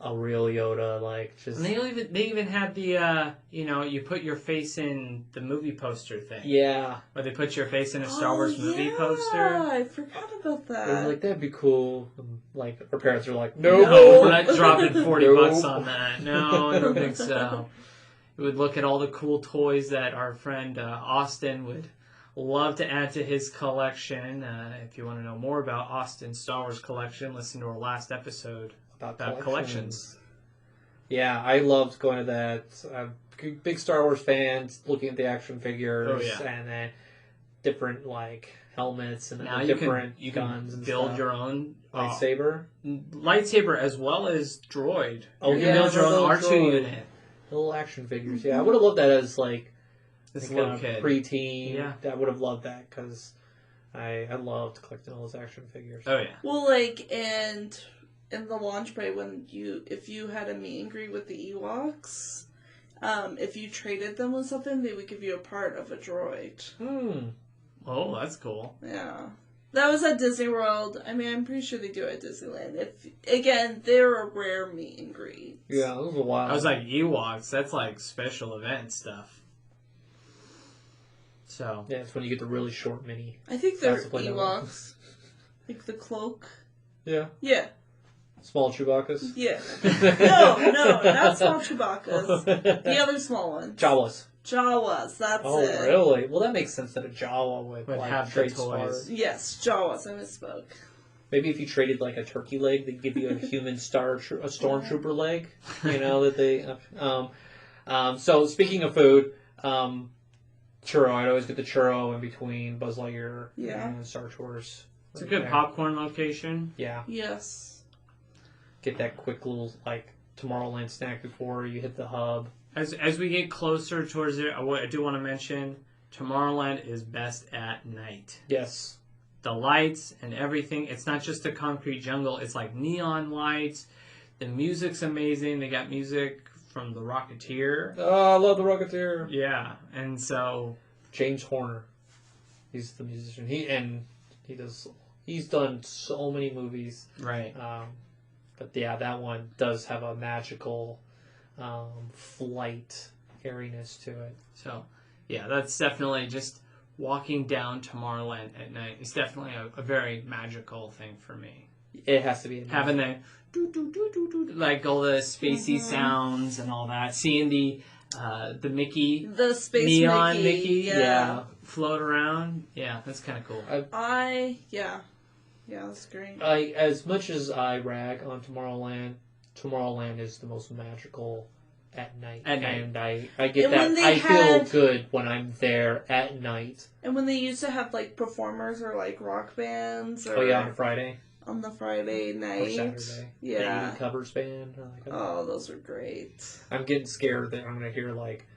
a real Yoda, like, just... And they even had the, you put your face in the movie poster thing. Yeah. Where they put your face in a Star Wars movie poster. I forgot about that. I was like, that'd be cool. Like, our parents are like, no, we're not dropping $40 on that. No, I don't think so. We would look at all the cool toys that our friend Austin would love to add to his collection. If you want to know more about Austin's Star Wars collection, listen to our last episode about collections. Yeah, I loved going to that. Big Star Wars fans, looking at the action figures, and then different like helmets and now different you guns can and build stuff. your own lightsaber as well as droid. Oh, you can build your own R2 unit. Little action figures. Yeah, I would have loved that as like This Like little a kid. preteen. Yeah. I would have loved that because I loved collecting all those action figures. Oh, yeah. Well, like, and in the launch party, if you had a meet and greet with the Ewoks, if you traded them with something, they would give you a part of a droid. Oh, that's cool. Yeah. That was at Disney World. I mean, I'm pretty sure they do it at Disneyland. Again, they're a rare meet and greet. Yeah, it was a while. I was like, Ewoks, that's like special event stuff. So. Yeah, it's when you get the really short mini. I think they're That's the play that Ewoks. Like the cloak. Yeah. Yeah. Small Chewbacca's? Yeah. No, not small Chewbacca's. The other small ones. Jawas. Jawas, that's it. Oh, really? Well, that makes sense that a Jawa would like, have the trade toys. stars. Yes, Jawas, I misspoke. Maybe if you traded like a turkey leg, they'd give you a human a stormtrooper leg. You know that they. So speaking of food, churro. I'd always get the churro in between Buzz Lightyear and Star Tours. It's a good popcorn location. Yeah. Yes. Get that quick little like Tomorrowland snack before you hit the hub. As we get closer towards it, I do want to mention Tomorrowland is best at night. Yes. The lights and everything. It's not just a concrete jungle. It's like neon lights. The music's amazing. They got music from The Rocketeer. Oh, I love the Rocketeer. Yeah, and so James Horner, he's the musician. He's done so many movies. right. But yeah, that one does have a magical flight airiness to it. So yeah, that's definitely just walking down Tomorrowland at night. It's definitely a very magical thing for me. It has to be Having the like all the spacey sounds and all that. Seeing the Mickey, The space neon Mickey. yeah, float around. Yeah, that's kind of cool. Yeah, that's great. As much as I rag on Tomorrowland is the most magical at night. And I get and that. I feel good when I'm there at night. And when they used to have like performers or like rock bands or on a Friday. On the Friday night. Or Saturday. Yeah. The covers band. Oh, those are great. I'm getting scared that I'm going to hear like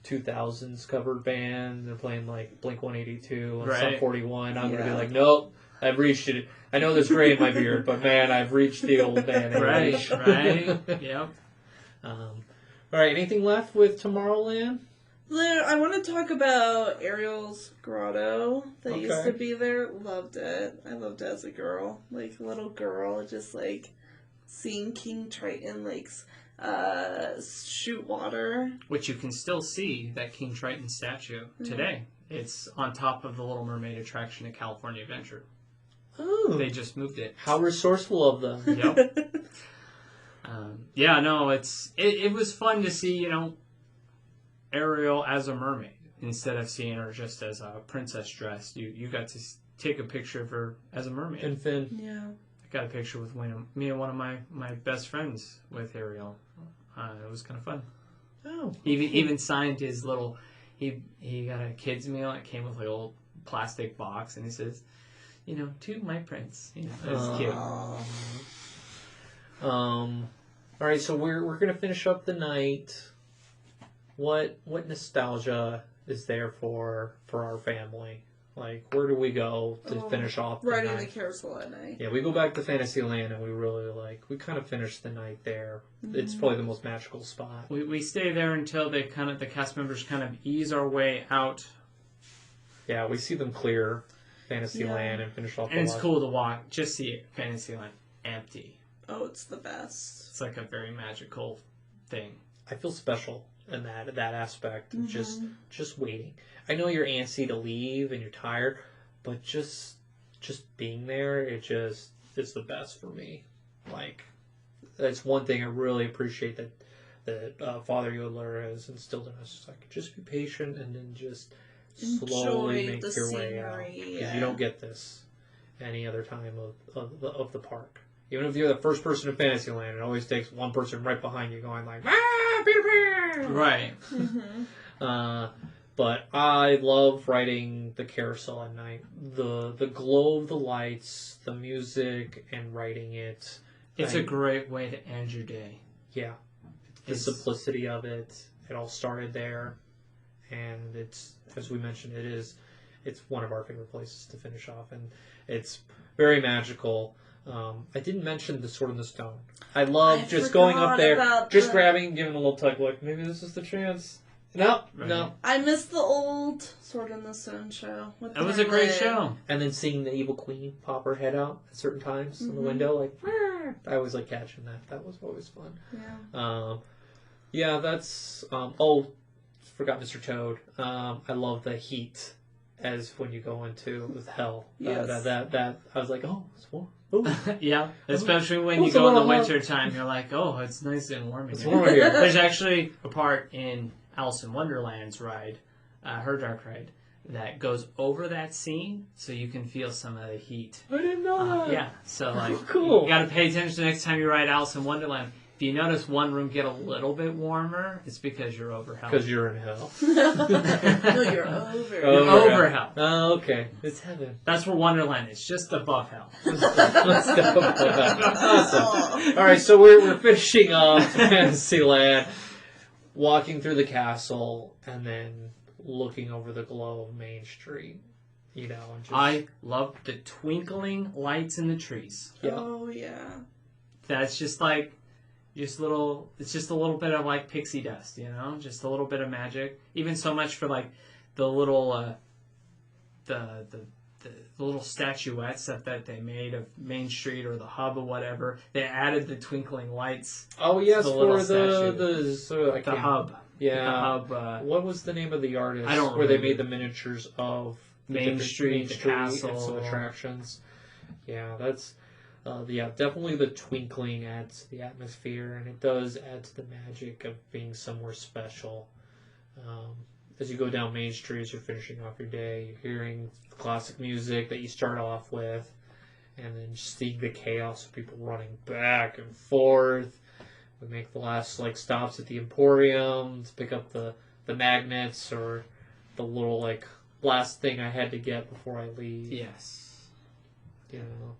2000s covered band. They're playing like Blink 182 and Sum 41. I'm going to be like, nope, I've reached it. I know there's gray in my beard, but man, I've reached the old man age. Right. Yep. All right, anything left with Tomorrowland? I want to talk about Ariel's grotto that used to be there. Loved it. I loved it as a girl. Like a little girl, just like seeing King Triton like shoot water. Which you can still see that King Triton statue today. It's on top of the Little Mermaid attraction at California Adventure. Oh. They just moved it. How resourceful of them. Yep. It was fun to see, Ariel as a mermaid instead of seeing her just as a princess dressed. You got to take a picture of her as a mermaid. And Finn. Yeah. I got a picture with me and one of my best friends with Ariel. It was kind of fun. Oh. He even signed his little. He got a kids meal. It came with like a little plastic box, and he says, to my prince. That's cute. All right, so we're gonna finish up the night. What nostalgia is there for our family? Like, where do we go to finish off the riding night? the carousel at night. Yeah, we go back to Fantasyland, and we kind of finish the night there. It's probably the most magical spot. We stay there until the cast members kind of ease our way out. Yeah, we see them clear Fantasyland and finish off. And it's cool to walk, just see Fantasyland empty. Oh, it's the best. It's like a very magical thing. I feel special in that aspect of just waiting. I know you're antsy to leave and you're tired, but just being there, it's the best for me. Like, that's one thing I really appreciate that Father Yodeler has instilled in us. Like, just be patient and then just slowly make your way out, because you don't get this any other time of the park. Even if you're the first person in Fantasyland, it always takes one person right behind you going like, Peter Pan! Right. But I love riding the carousel at night. The glow of the lights, the music, and riding it. It's a great way to end your day. Yeah. The simplicity of it. It all started there. and it's, as we mentioned, it's one of our favorite places to finish off, and it's very magical. I didn't mention the Sword in the Stone. I love just going up there, just grabbing, giving a little tug, like, maybe this is the chance. No, right. No. I missed the old Sword in the Stone show. That was a great show. And then seeing the evil queen pop her head out at certain times in the window, like, I always like catching that. That was always fun. Yeah. Yeah, that's, forgot Mr. Toad. I love the heat as when you go into with hell. Yes. That I was like, oh, it's warm. Ooh. Yeah, especially when you go in the winter time, you're like, oh, it's nice and warm in it's here. Warm here. There's actually a part in Alice in Wonderland's ride, her dark ride, that goes over that scene, so you can feel some of the heat. I didn't know that. Yeah, so like, cool. You got to pay attention the next time you ride Alice in Wonderland. If you notice one room get a little bit warmer, it's because you're over hell. Because you're in hell. No, you're over. You're over hell. Oh, okay. It's heaven. That's where Wonderland is, just above hell. Let's step above that. Awesome. All right, so we're finishing off Fantasyland, walking through the castle, and then looking over the glow of Main Street. You know, and just... I love the twinkling lights in the trees. Yeah. Oh yeah. That's just like. It's just a little bit of like pixie dust, you know, just a little bit of magic. Even so much for like the little, the little statuettes that they made of Main Street or the hub or whatever. They added the twinkling lights. Oh yes, for the hub. Yeah. The hub. What was the name of the artist? I don't where remember. they made the miniatures of Main Street, the castle, and some attractions. Yeah, that's. Definitely the twinkling adds to the atmosphere, and it does add to the magic of being somewhere special. As you go down Main Street, as you're finishing off your day, you're hearing classic music that you start off with, and then just seeing the chaos of people running back and forth. We make the last stops at the Emporium to pick up the magnets or the little last thing I had to get before I leave. Yes. You know.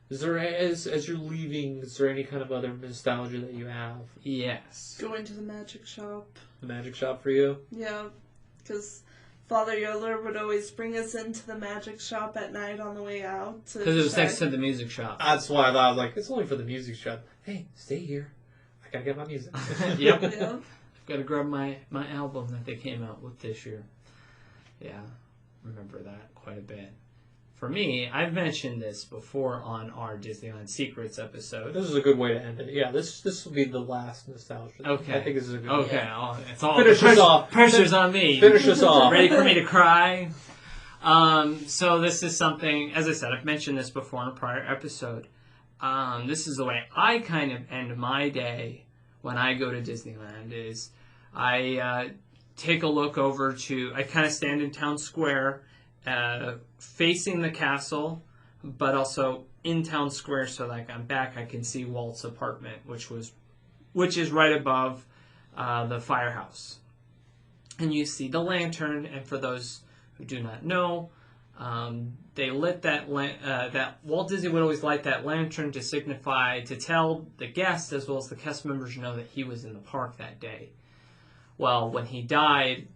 Is there, as you're leaving, is there any kind of other nostalgia that you have? Yes. Going to the magic shop. The magic shop for you? Yeah, because Father Yoder would always bring us into the magic shop at night on the way out. Because it was next to the music shop. That's why I thought, I was like, it's only for the music shop. Hey, stay here. I gotta get my music. Yep. Yeah. I've got to grab my album that they came out with this year. Yeah, remember that quite a bit. For me, I've mentioned this before on our Disneyland Secrets episode. This is a good way to end it. Yeah, this will be the last nostalgia. Okay. I think this is a good Okay, way. it's all Finish us off. Pressure's on me. Finish us off. Ready for me to cry? So this is something, as I said, I've mentioned this before in a prior episode. This is the way I kind of end my day when I go to Disneyland is I take a look over to, I kind of stand in Town Square facing the castle, but also in Town Square, so like I'm back, I can see Walt's apartment, which is right above the firehouse. And you see the lantern, and for those who do not know, they lit that Walt Disney would always light that lantern to signify, to tell the guests as well as the cast members know that he was in the park that day. Well, when he died,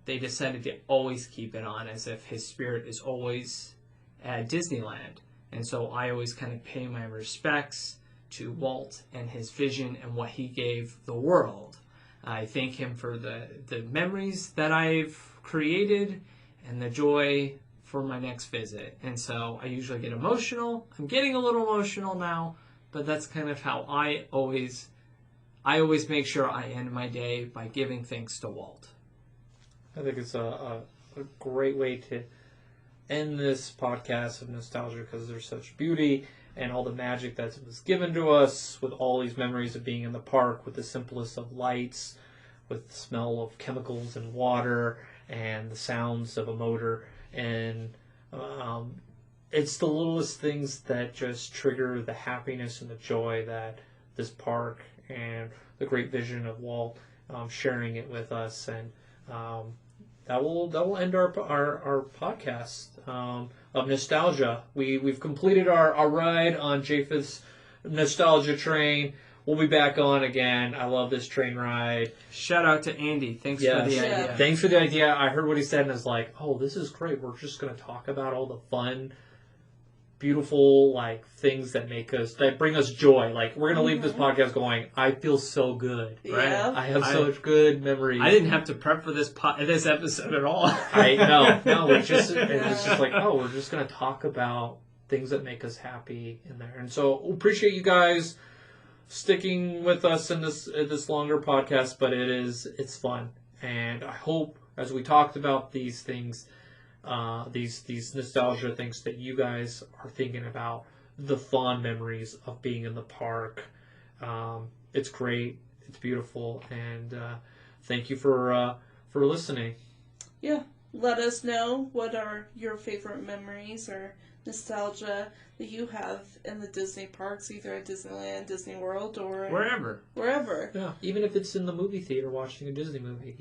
they decided to always keep it on as if his spirit is always at Disneyland. And so I always kind of pay my respects to Walt and his vision and what he gave the world. I thank him for the memories that I've created and the joy for my next visit. And so I usually get emotional. I'm getting a little emotional now, but that's kind of how I always make sure I end my day by giving thanks to Walt. I think it's a great way to end this podcast of nostalgia because there's such beauty and all the magic that was given to us with all these memories of being in the park with the simplest of lights, with the smell of chemicals and water and the sounds of a motor. And it's the littlest things that just trigger the happiness and the joy that this park and the great vision of Walt sharing it with us. And that will end our podcast of nostalgia. We've completed our ride on Japheth's nostalgia train. we'll be back on again. I love this train ride. Shout out to Andy. Thanks for the idea. Thanks for the idea. I heard what he said and I was like, oh, this is great. We're just going to talk about all the fun, beautiful, like, things that bring us joy. Like, we're going to leave this podcast going, I feel so good. Right? Yeah. I have such good memories. I didn't have to prep for this episode at all. No, it was just like, oh, we're just going to talk about things that make us happy in there. And so, appreciate you guys sticking with us in this longer podcast, but it's fun. And I hope, as we talked about these things, these nostalgia things, that you guys are thinking about the fond memories of being in the park. It's great, it's beautiful, and thank you for listening. Yeah, let us know what are your favorite memories or nostalgia that you have in the Disney parks, either at Disneyland, Disney World, or wherever. Yeah, even if it's in the movie theater watching a Disney movie,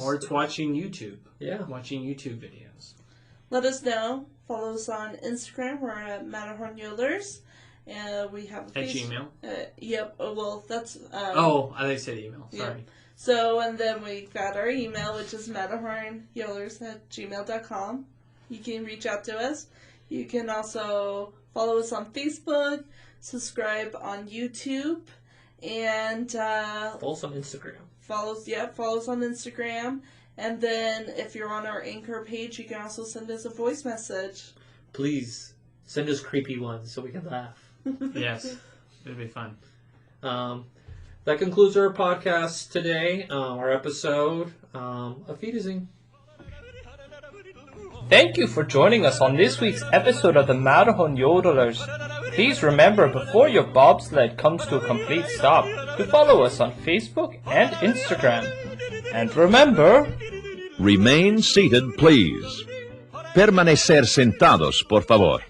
or it's watching YouTube. Yeah, watching YouTube videos. Let us know. Follow us on Instagram. We're at Matterhorn Yodelers. And we have a at Gmail. Yep. Well, that's. I thought you said email. Sorry. Yeah. So, and then we got our email, which is matterhornyodlers@gmail.com. You can reach out to us. You can also follow us on Facebook, subscribe on YouTube, and follow us on Instagram. Follow us on Instagram. And then if you're on our Anchor page, you can also send us a voice message. Please send us creepy ones so we can laugh. Yes, it'll be fun. That concludes our podcast today, our episode. Auf Wiedersehen. Thank you for joining us on this week's episode of the Matterhorn Yodelers. Please remember, before your bobsled comes to a complete stop, to follow us on Facebook and Instagram. And remember... Remain seated, please. Permanecer sentados, por favor.